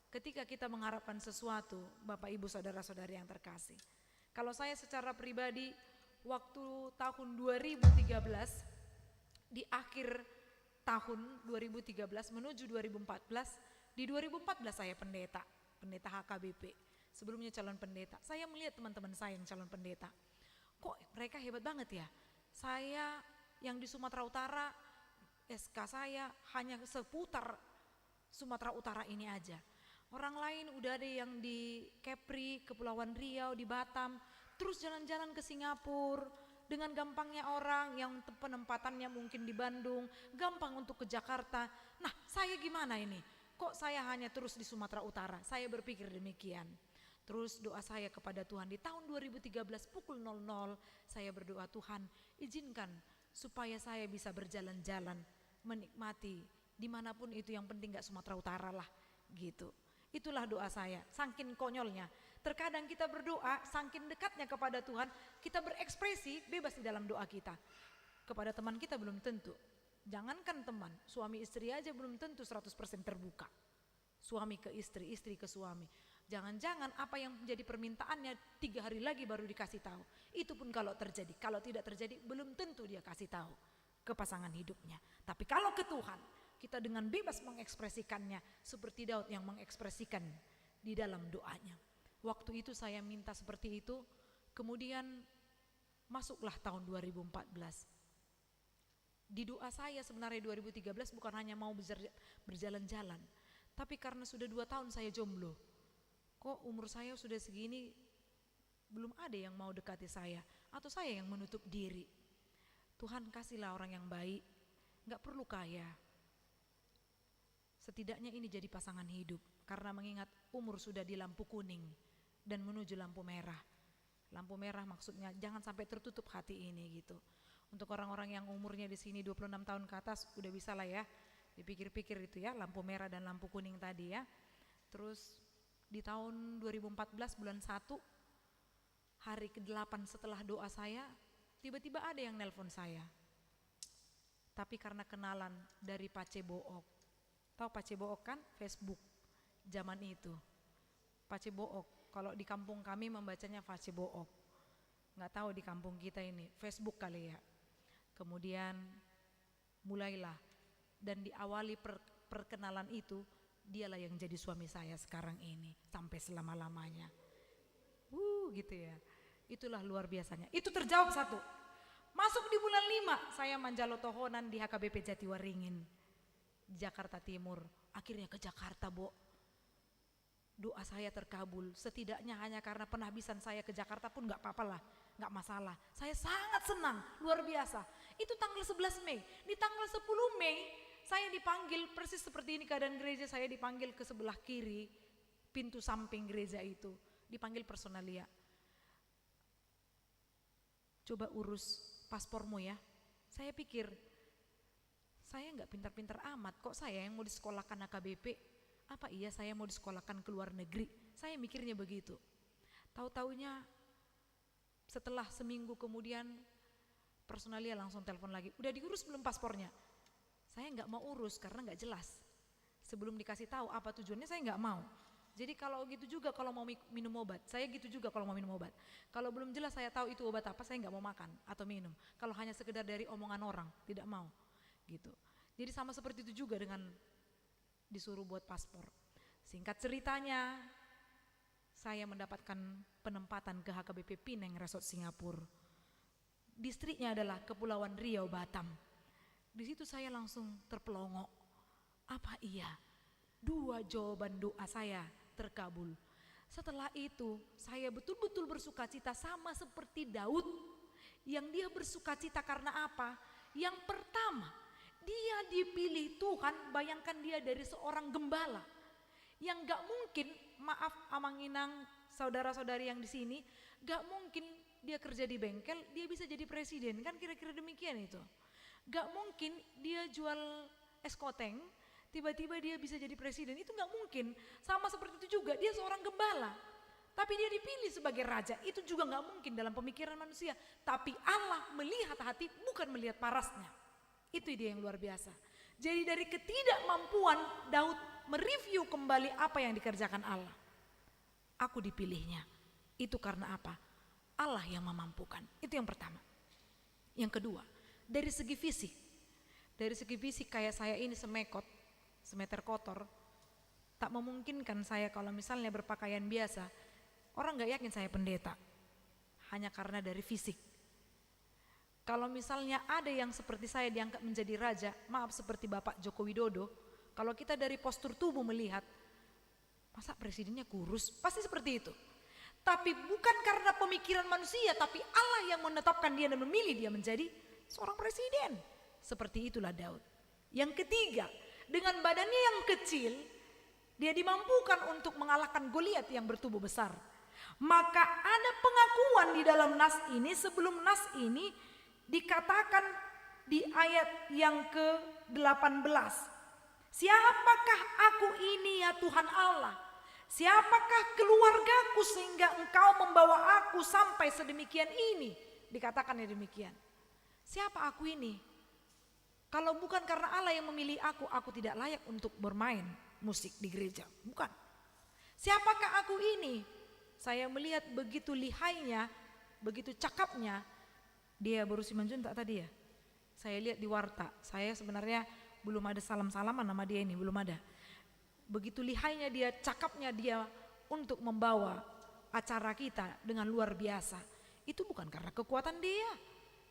ketika kita mengharapkan sesuatu, Bapak Ibu saudara-saudari yang terkasih? Kalau saya secara pribadi waktu tahun 2013, di akhir tahun 2013 menuju 2014, di 2014 saya pendeta HKBP, sebelumnya calon pendeta. Saya melihat teman-teman saya yang calon pendeta, kok mereka hebat banget ya. Saya yang di Sumatera Utara, SK saya hanya seputar Sumatera Utara ini aja. Orang lain udah ada yang di Kepri, Kepulauan Riau, di Batam, terus jalan-jalan ke Singapura. Dengan gampangnya orang yang penempatannya mungkin di Bandung, gampang untuk ke Jakarta. Nah, saya gimana ini? Kok saya hanya terus di Sumatera Utara? Saya berpikir demikian. Terus doa saya kepada Tuhan di tahun 2013 pukul 00, saya berdoa, Tuhan izinkan supaya saya bisa berjalan-jalan, menikmati dimanapun itu, yang penting gak Sumatera Utara lah gitu. Itulah doa saya, saking konyolnya. Terkadang kita berdoa, saking dekatnya kepada Tuhan, kita berekspresi bebas di dalam doa kita. Kepada teman kita belum tentu. Jangankan teman, suami istri aja belum tentu 100% terbuka. Suami ke istri, istri ke suami. Jangan-jangan apa yang menjadi permintaannya 3 hari lagi baru dikasih tahu. Itu pun kalau terjadi. Kalau tidak terjadi belum tentu dia kasih tahu ke pasangan hidupnya. Tapi kalau ke Tuhan, kita dengan bebas mengekspresikannya seperti Daud yang mengekspresikan di dalam doanya. Waktu itu saya minta seperti itu, kemudian masuklah tahun 2014. Di doa saya sebenarnya 2013 bukan hanya mau berjalan-jalan, tapi karena sudah 2 tahun saya jomblo. Kok umur saya sudah segini belum ada yang mau dekati saya, atau saya yang menutup diri. Tuhan kasihlah orang yang baik, gak perlu kaya. Setidaknya ini jadi pasangan hidup, karena mengingat umur sudah di lampu kuning dan menuju lampu merah. Lampu merah maksudnya jangan sampai tertutup hati ini gitu. Untuk orang-orang yang umurnya di sini 26 tahun ke atas udah bisa lah ya dipikir-pikir itu ya, lampu merah dan lampu kuning tadi ya. Terus di tahun 2014 bulan 1, hari ke-8 setelah doa saya, tiba-tiba ada yang nelpon saya. Tapi karena kenalan dari Pace Book. Tahu Pace Book kan? Facebook zaman itu. Pace Book, kalau di kampung kami membacanya Pace Book. Nggak tahu di kampung kita ini, Facebook kali ya. Kemudian mulailah, dan diawali perkenalan itu, dialah yang jadi suami saya sekarang ini sampai selama-lamanya. Gitu ya. Itulah luar biasanya. Itu terjawab 1. Masuk di bulan 5, saya manjalo tohonan di HKBP Jatiwaringin, Jakarta Timur. Akhirnya ke Jakarta, Bo. Doa saya terkabul. Setidaknya hanya karena penhabisan saya ke Jakarta pun gak apa-apa lah, gak masalah. Saya sangat senang, luar biasa. Itu tanggal 11 Mei. Di tanggal 10 Mei saya dipanggil persis seperti ini keadaan gereja. Saya dipanggil ke sebelah kiri, pintu samping gereja itu. Dipanggil personalia. Coba urus paspormu ya. Saya pikir, saya gak pintar-pintar amat, kok saya yang mau disekolahkan HKBP. Apa iya saya mau disekolahkan ke luar negeri? Saya mikirnya begitu. Tahu-taunya setelah seminggu kemudian personalia langsung telepon lagi. Udah diurus belum paspornya? Saya nggak mau urus karena nggak jelas. Sebelum dikasih tahu apa tujuannya saya nggak mau. Jadi kalau gitu juga kalau mau minum obat, saya gitu juga kalau mau minum obat. Kalau belum jelas saya tahu itu obat apa, saya nggak mau makan atau minum. Kalau hanya sekedar dari omongan orang, tidak mau. Gitu. Jadi sama seperti itu juga dengan disuruh buat paspor. Singkat ceritanya, saya mendapatkan penempatan ke HKBP Pineng Resort Singapura. Distriknya adalah Kepulauan Riau, Batam. Di situ saya langsung terpelongo. Apa iya? 2 jawaban doa saya terkabul. Setelah itu, saya betul-betul bersukacita sama seperti Daud. Yang dia bersukacita karena apa? Yang pertama, dia dipilih Tuhan, bayangkan dia dari seorang gembala yang gak mungkin, maaf Amang Inang, saudara-saudari yang di sini, gak mungkin dia kerja di bengkel, dia bisa jadi presiden, kan kira-kira demikian itu. Gak mungkin dia jual es koteng, tiba-tiba dia bisa jadi presiden, itu gak mungkin. Sama seperti itu juga, dia seorang gembala, tapi dia dipilih sebagai raja, itu juga gak mungkin dalam pemikiran manusia. Tapi Allah melihat hati, bukan melihat parasnya. Itu dia yang luar biasa. Jadi dari ketidakmampuan Daud mereview kembali apa yang dikerjakan Allah. Aku dipilihnya. Itu karena apa? Allah yang memampukan. Itu yang pertama. Yang kedua, dari segi fisik. Dari segi fisik kayak saya ini semekot, semeter kotor. Tak memungkinkan saya kalau misalnya berpakaian biasa. Orang gak yakin saya pendeta. Hanya karena dari fisik. Kalau misalnya ada yang seperti saya diangkat menjadi raja, maaf seperti Bapak Joko Widodo, kalau kita dari postur tubuh melihat, masa presidennya kurus? Pasti seperti itu. Tapi bukan karena pemikiran manusia, tapi Allah yang menetapkan dia dan memilih dia menjadi seorang presiden. Seperti itulah Daud. Yang ketiga, dengan badannya yang kecil, dia dimampukan untuk mengalahkan Goliat yang bertubuh besar. Maka ada pengakuan di dalam nas ini, sebelum nas ini dikatakan di ayat yang ke-18. Siapakah aku ini ya Tuhan Allah? Siapakah keluargaku sehingga engkau membawa aku sampai sedemikian ini? Dikatakan ya demikian. Siapa aku ini? Kalau bukan karena Allah yang memilih aku tidak layak untuk bermain musik di gereja. Bukan. Siapakah aku ini? Saya melihat begitu lihainya, begitu cakapnya. Dia baru Simanjuntak tadi ya. Saya lihat di warta. Saya sebenarnya belum ada salam-salaman nama dia ini, belum ada. Begitu lihainya dia, cakapnya dia untuk membawa acara kita dengan luar biasa. Itu bukan karena kekuatan dia.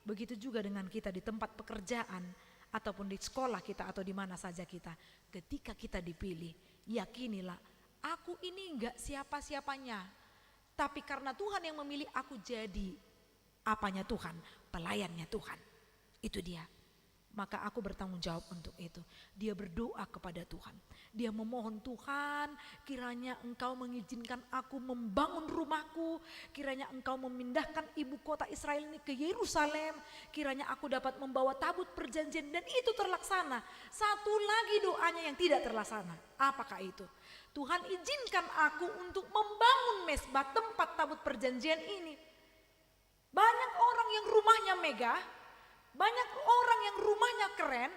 Begitu juga dengan kita di tempat pekerjaan ataupun di sekolah kita atau di mana saja kita. Ketika kita dipilih, yakinilah aku ini enggak siapa-siapanya. Tapi karena Tuhan yang memilih aku jadi apanya Tuhan, pelayannya Tuhan. Itu dia. Maka aku bertanggung jawab untuk itu. Dia berdoa kepada Tuhan. Dia memohon, Tuhan, kiranya engkau mengizinkan aku membangun rumahku. Kiranya engkau memindahkan ibu kota Israel ini ke Yerusalem. Kiranya aku dapat membawa tabut perjanjian, dan itu terlaksana. Satu lagi doanya yang tidak terlaksana. Apakah itu? Tuhan izinkan aku untuk membangun mezbah tempat tabut perjanjian ini. Banyak orang yang rumahnya megah, banyak orang yang rumahnya keren,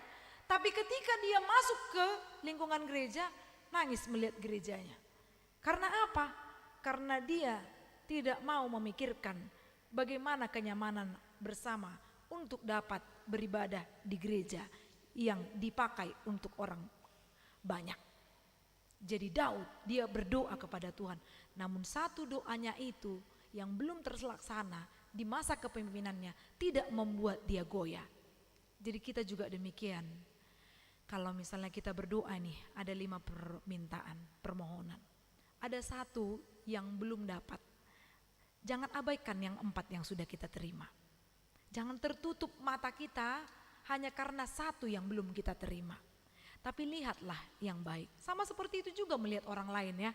tapi ketika dia masuk ke lingkungan gereja, nangis melihat gerejanya. Karena apa? Karena dia tidak mau memikirkan bagaimana kenyamanan bersama untuk dapat beribadah di gereja yang dipakai untuk orang banyak. Jadi Daud, dia berdoa kepada Tuhan. Namun satu doanya itu yang belum terlaksana di masa kepemimpinannya tidak membuat dia goyah. Jadi kita juga demikian. Kalau misalnya kita berdoa nih, ada 5 permintaan, permohonan. Ada 1 yang belum dapat. Jangan abaikan yang 4 yang sudah kita terima. Jangan tertutup mata kita hanya karena 1 yang belum kita terima. Tapi lihatlah yang baik. Sama seperti itu juga melihat orang lain ya.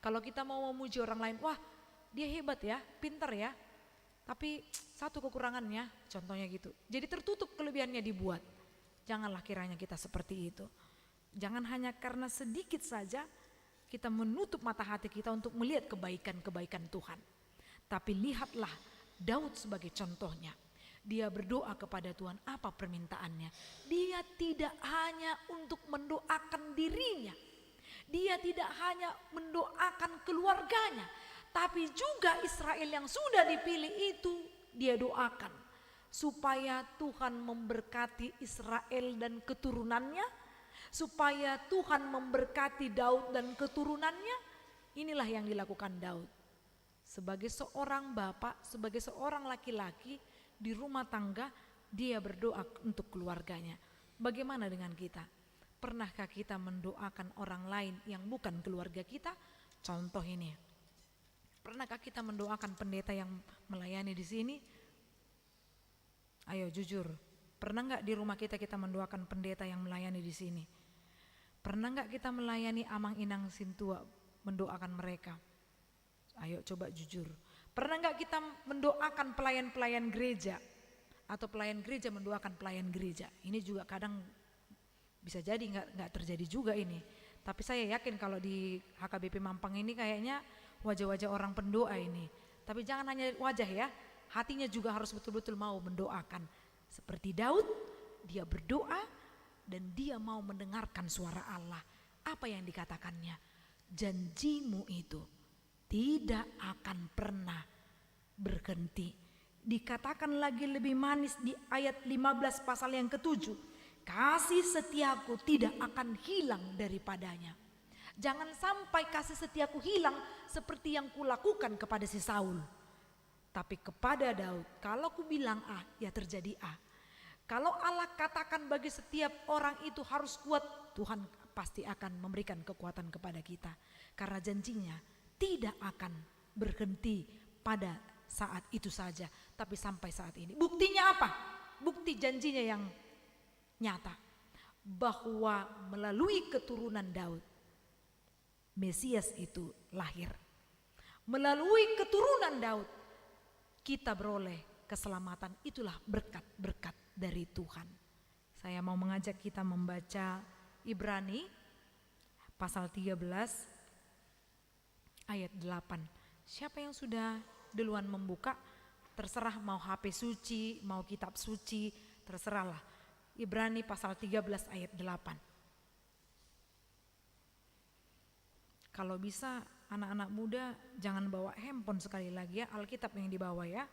Kalau kita mau memuji orang lain, wah dia hebat ya, pintar ya. Tapi 1 kekurangannya, contohnya gitu. Jadi tertutup kelebihannya dibuat. Janganlah kiranya kita seperti itu. Jangan hanya karena sedikit saja kita menutup mata hati kita untuk melihat kebaikan-kebaikan Tuhan. Tapi lihatlah Daud sebagai contohnya. Dia berdoa kepada Tuhan, apa permintaannya? Dia tidak hanya untuk mendoakan dirinya. Dia tidak hanya mendoakan keluarganya. Tapi juga Israel yang sudah dipilih itu dia doakan. Supaya Tuhan memberkati Israel dan keturunannya. Supaya Tuhan memberkati Daud dan keturunannya. Inilah yang dilakukan Daud. Sebagai seorang bapak, sebagai seorang laki-laki di rumah tangga, dia berdoa untuk keluarganya. Bagaimana dengan kita? Pernahkah kita mendoakan orang lain yang bukan keluarga kita? Contoh ini. Pernahkah kita mendoakan pendeta yang melayani di sini? Ayo jujur, pernah nggak di rumah kita mendoakan pendeta yang melayani di sini? Pernah nggak kita melayani Amang Inang Sintua, mendoakan mereka? Ayo coba jujur. Pernah nggak kita mendoakan pelayan-pelayan gereja? Atau pelayan gereja mendoakan pelayan gereja? Ini juga kadang bisa jadi nggak terjadi juga ini. Tapi saya yakin kalau di HKBP Mampang ini kayaknya wajah-wajah orang pendoa ini. Tapi jangan hanya wajah ya, hatinya juga harus betul-betul mau mendoakan. Seperti Daud, dia berdoa dan dia mau mendengarkan suara Allah. Apa yang dikatakannya? Janjimu itu tidak akan pernah berhenti. Dikatakan lagi lebih manis di ayat 15 pasal yang ke-7. Kasih setiaku tidak akan hilang daripadanya. Jangan sampai kasih setiaku hilang seperti yang kulakukan kepada si Saul. Tapi kepada Daud, kalau ku bilang A, ya terjadi A. Kalau Allah katakan bagi setiap orang itu harus kuat, Tuhan pasti akan memberikan kekuatan kepada kita. Karena janjinya tidak akan berhenti pada saat itu saja, tapi sampai saat ini. Buktinya apa? Bukti janjinya yang nyata. Bahwa melalui keturunan Daud, Mesias itu lahir. Melalui keturunan Daud, kita beroleh keselamatan. Itulah berkat-berkat dari Tuhan. Saya mau mengajak kita membaca Ibrani pasal 13 ayat 8. Siapa yang sudah duluan membuka? Terserah mau HP suci, mau kitab suci, terserahlah. Ibrani pasal 13 ayat 8. Kalau bisa anak-anak muda jangan bawa handphone sekali lagi ya, Alkitab yang dibawa ya.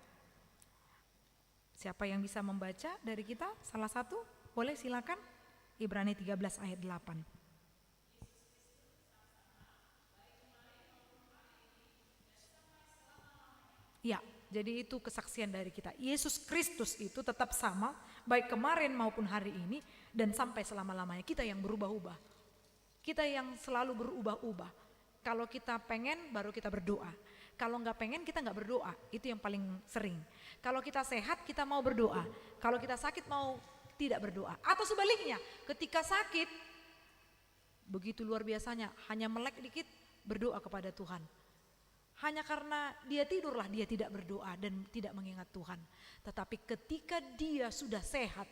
Siapa yang bisa membaca dari kita? Salah satu? Boleh silakan. Ibrani 13 ayat 8. Ya, jadi itu kesaksian dari kita. Yesus Kristus itu tetap sama, baik kemarin maupun hari ini dan sampai selama-lamanya. Kita yang berubah-ubah. Kita yang selalu berubah-ubah. Kalau kita pengen baru kita berdoa. Kalau nggak pengen kita nggak berdoa. Itu yang paling sering. Kalau kita sehat kita mau berdoa. Kalau kita sakit mau tidak berdoa. Atau sebaliknya, ketika sakit begitu luar biasanya, hanya melek dikit berdoa kepada Tuhan. Hanya karena dia tidurlah dia tidak berdoa dan tidak mengingat Tuhan. Tetapi ketika dia sudah sehat,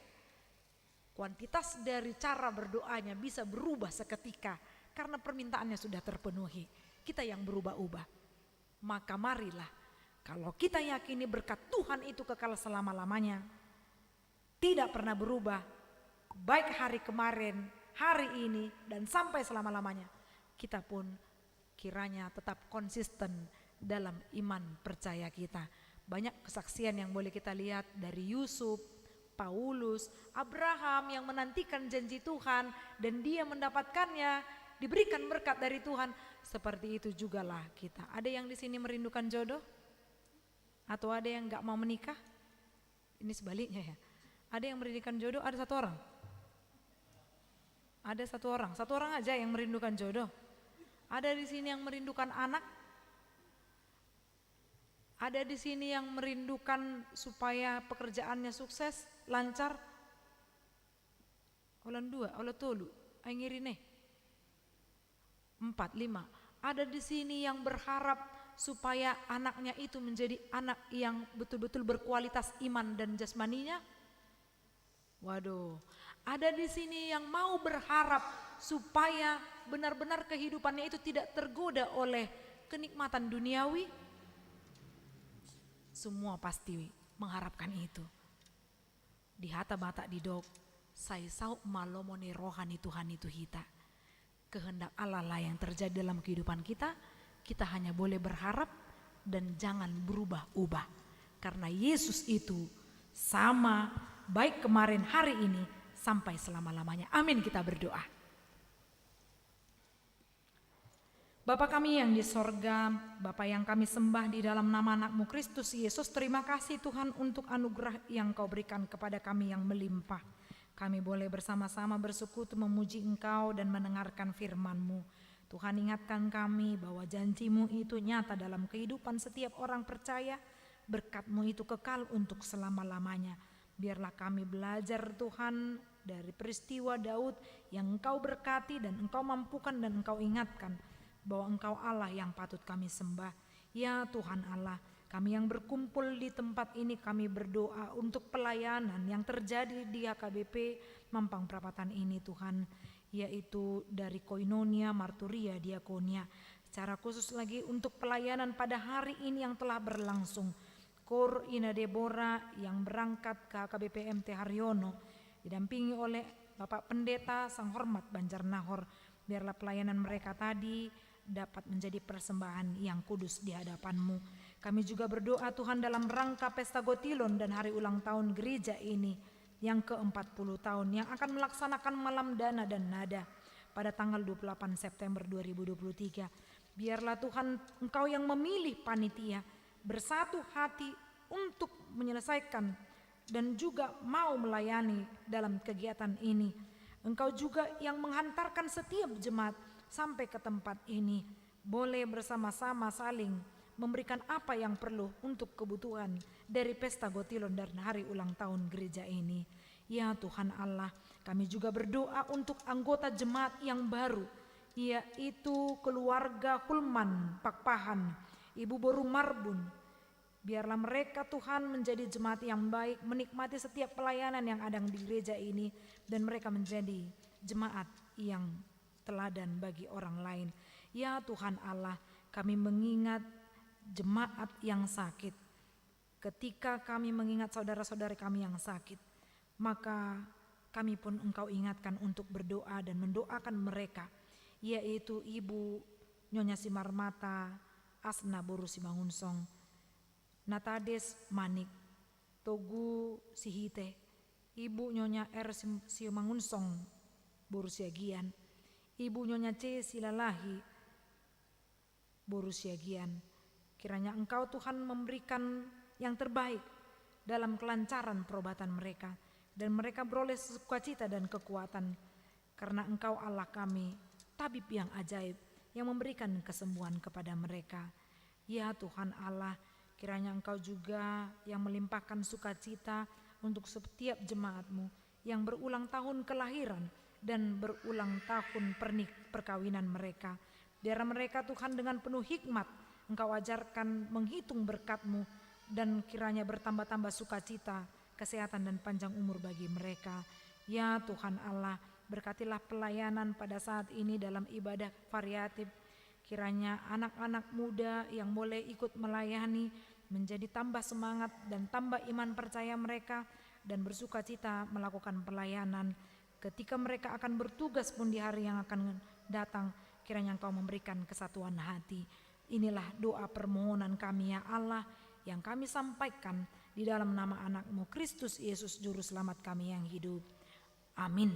kuantitas dari cara berdoanya bisa berubah seketika karena permintaannya sudah terpenuhi. Kita yang berubah-ubah. Maka marilah, kalau kita yakini berkat Tuhan itu kekal selama-lamanya, tidak pernah berubah, baik hari kemarin, hari ini, dan sampai selama-lamanya, kita pun kiranya tetap konsisten dalam iman percaya kita. Banyak kesaksian yang boleh kita lihat dari Yusuf, Paulus, Abraham yang menantikan janji Tuhan dan dia mendapatkannya, diberikan berkat dari Tuhan. Seperti itu jugalah kita. Ada yang di sini merindukan jodoh? Atau ada yang gak mau menikah? Ini sebaliknya ya. Ada yang merindukan jodoh? Ada satu orang? Ada satu orang? Satu orang aja yang merindukan jodoh? Ada di sini yang merindukan anak? Ada di sini yang merindukan supaya pekerjaannya sukses, lancar? Ulan dua, ulan tolu, ay ngirine. 4, 5. Ada di sini yang berharap supaya anaknya itu menjadi anak yang betul-betul berkualitas iman dan jasmaninya. Waduh, ada di sini yang mau berharap supaya benar-benar kehidupannya itu tidak tergoda oleh kenikmatan duniawi. Semua pasti mengharapkan itu. Di hata-bata di dok, saya sau malomone rohani Tuhan itu hita. Kehendak Allah lah yang terjadi dalam kehidupan kita. Kita hanya boleh berharap dan jangan berubah-ubah. Karena Yesus itu sama baik kemarin hari ini sampai selama-lamanya. Amin, kita berdoa. Bapa kami yang di sorga, Bapa yang kami sembah di dalam nama anak-Mu Kristus Yesus, terima kasih Tuhan untuk anugerah yang Kau berikan kepada kami yang melimpah. Kami boleh bersama-sama bersekutu memuji Engkau dan mendengarkan firman-Mu. Tuhan ingatkan kami bahwa janji-Mu itu nyata dalam kehidupan setiap orang percaya. Berkat-Mu itu kekal untuk selama-lamanya. Biarlah kami belajar Tuhan dari peristiwa Daud yang Engkau berkati dan Engkau mampukan dan Engkau ingatkan bahwa Engkau Allah yang patut kami sembah. Ya Tuhan Allah, kami yang berkumpul di tempat ini, kami berdoa untuk pelayanan yang terjadi di HKBP Mampang Perapatan ini Tuhan, yaitu dari Koinonia, Marturia, Diakonia. Secara khusus lagi untuk pelayanan pada hari ini yang telah berlangsung, Kor Ina Deborah yang berangkat ke HKBP MT Haryono didampingi oleh Bapak Pendeta Sang Hormat Banjar Nahor. Biarlah pelayanan mereka tadi dapat menjadi persembahan yang kudus di hadapan-Mu. Kami juga berdoa Tuhan dalam rangka Pesta Gotilon dan hari ulang tahun gereja ini yang ke-40 tahun yang akan melaksanakan malam dana dan nada pada tanggal 28 September 2023. Biarlah Tuhan Engkau yang memilih panitia bersatu hati untuk menyelesaikan dan juga mau melayani dalam kegiatan ini. Engkau juga yang menghantarkan setiap jemaat sampai ke tempat ini, boleh bersama-sama saling memberikan apa yang perlu untuk kebutuhan dari Pesta Gotilon dan hari ulang tahun gereja ini. Ya Tuhan Allah, kami juga berdoa untuk anggota jemaat yang baru, yaitu keluarga Hulman Pakpahan, Ibu Boru Marbun. Biarlah mereka Tuhan menjadi jemaat yang baik, menikmati setiap pelayanan yang ada di gereja ini, dan mereka menjadi jemaat yang teladan bagi orang lain. Ya Tuhan Allah, kami mengingat jemaat yang sakit. Ketika kami mengingat saudara-saudari kami yang sakit, maka kami pun Engkau ingatkan untuk berdoa dan mendoakan mereka, yaitu Ibu Nyonya Simarmata Asna Boru Simangunsong, Natades Manik Togu Sihite, Ibu Nyonya R Simangunsong Boru Siagian, Ibu Nyonya C Silalahi Boru Siagian. Kiranya Engkau Tuhan memberikan yang terbaik dalam kelancaran perobatan mereka, dan mereka beroleh sukacita dan kekuatan, karena Engkau Allah kami, tabib yang ajaib, yang memberikan kesembuhan kepada mereka. Ya Tuhan Allah, kiranya Engkau juga yang melimpahkan sukacita untuk setiap jemaat-Mu yang berulang tahun kelahiran dan berulang tahun perkawinan mereka. Biar mereka Tuhan dengan penuh hikmat Engkau ajarkan menghitung berkat-Mu, dan kiranya bertambah-tambah sukacita, kesehatan dan panjang umur bagi mereka. Ya Tuhan Allah, berkatilah pelayanan pada saat ini dalam ibadah variatif. Kiranya anak-anak muda yang boleh ikut melayani menjadi tambah semangat dan tambah iman percaya mereka, dan bersukacita melakukan pelayanan. Ketika mereka akan bertugas pun di hari yang akan datang, kiranya Engkau memberikan kesatuan hati. Inilah doa permohonan kami ya Allah, yang kami sampaikan di dalam nama anak-Mu Kristus Yesus Juru Selamat kami yang hidup. Amin.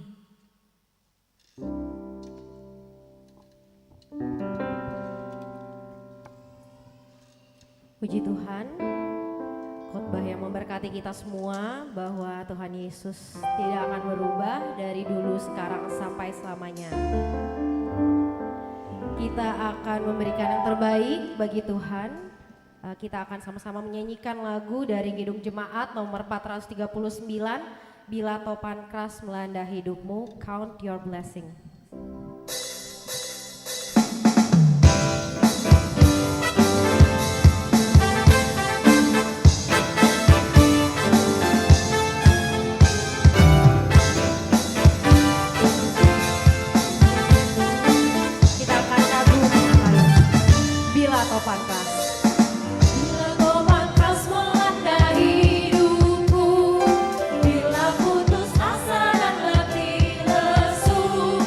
Puji Tuhan, khotbah yang memberkati kita semua bahwa Tuhan Yesus tidak akan berubah dari dulu, sekarang, sampai selamanya. Kita akan memberikan yang terbaik bagi Tuhan. Kita akan sama-sama menyanyikan lagu dari Kidung Jemaat nomor 439, Bila Topan Keras Melanda Hidupmu, Count Your Blessing. Topan keras. Bila topan keras melanda hidupku, bila putus asa dan letih lesu,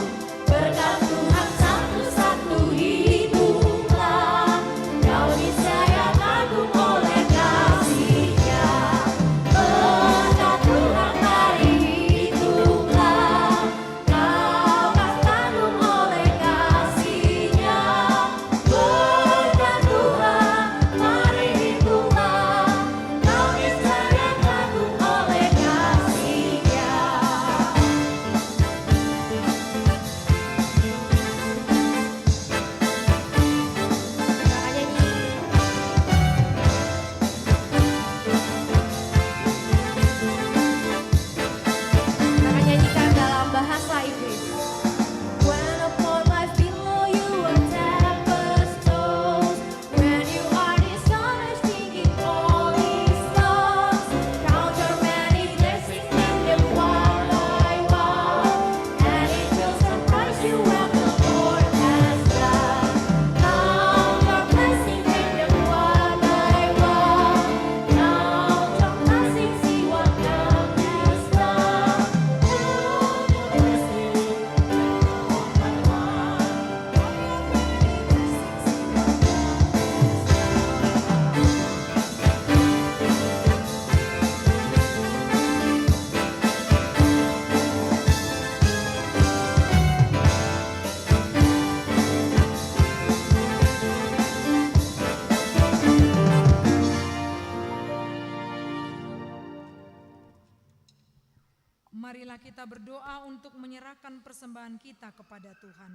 Marilah kita berdoa untuk menyerahkan persembahan kita kepada Tuhan.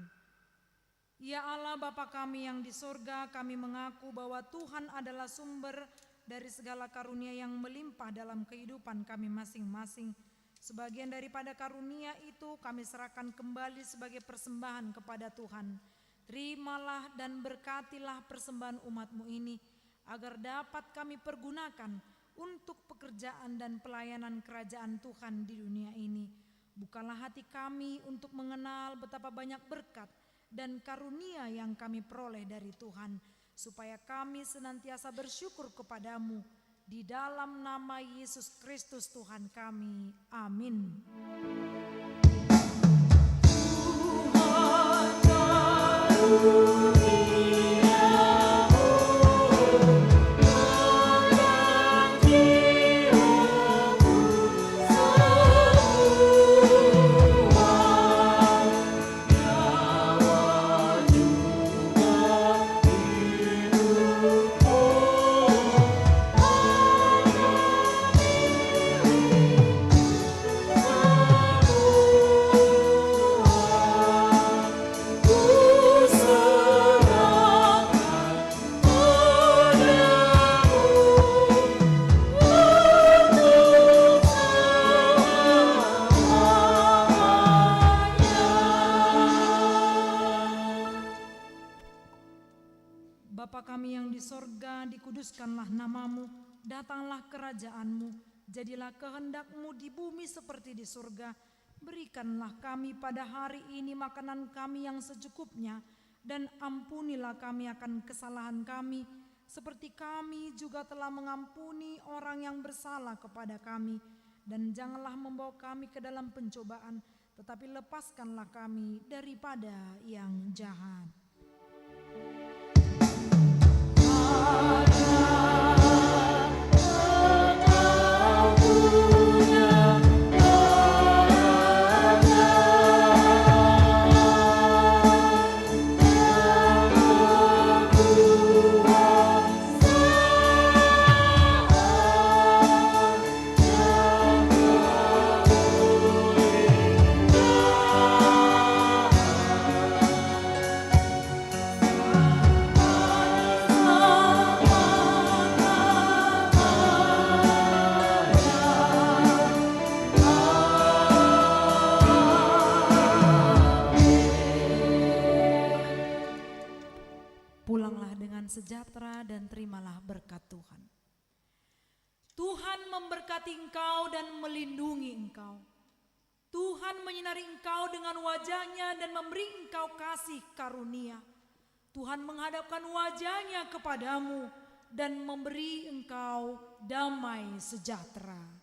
Ya Allah Bapa kami yang di sorga, kami mengaku bahwa Tuhan adalah sumber dari segala karunia yang melimpah dalam kehidupan kami masing-masing. Sebagian daripada karunia itu kami serahkan kembali sebagai persembahan kepada Tuhan. Terimalah dan berkatilah persembahan umat-Mu ini, agar dapat kami pergunakan untuk pekerjaan dan pelayanan kerajaan Tuhan di dunia ini. Bukalah hati kami untuk mengenal betapa banyak berkat dan karunia yang kami peroleh dari Tuhan, supaya kami senantiasa bersyukur kepadamu. Di dalam nama Yesus Kristus Tuhan kami. Amin. Bapa kami yang di sorga, dikuduskanlah namamu, datanglah kerajaanmu, jadilah kehendak-Mu di bumi seperti di surga. Berikanlah kami pada hari ini makanan kami yang secukupnya, dan ampunilah kami akan kesalahan kami, seperti kami juga telah mengampuni orang yang bersalah kepada kami. Dan janganlah membawa kami ke dalam pencobaan, tetapi lepaskanlah kami daripada yang jahat. Pulanglah dengan sejahtera dan terimalah berkat Tuhan. Tuhan memberkati engkau dan melindungi engkau. Tuhan menyinari engkau dengan wajah-Nya dan memberi engkau kasih karunia. Tuhan menghadapkan wajah-Nya kepadamu dan memberi engkau damai sejahtera.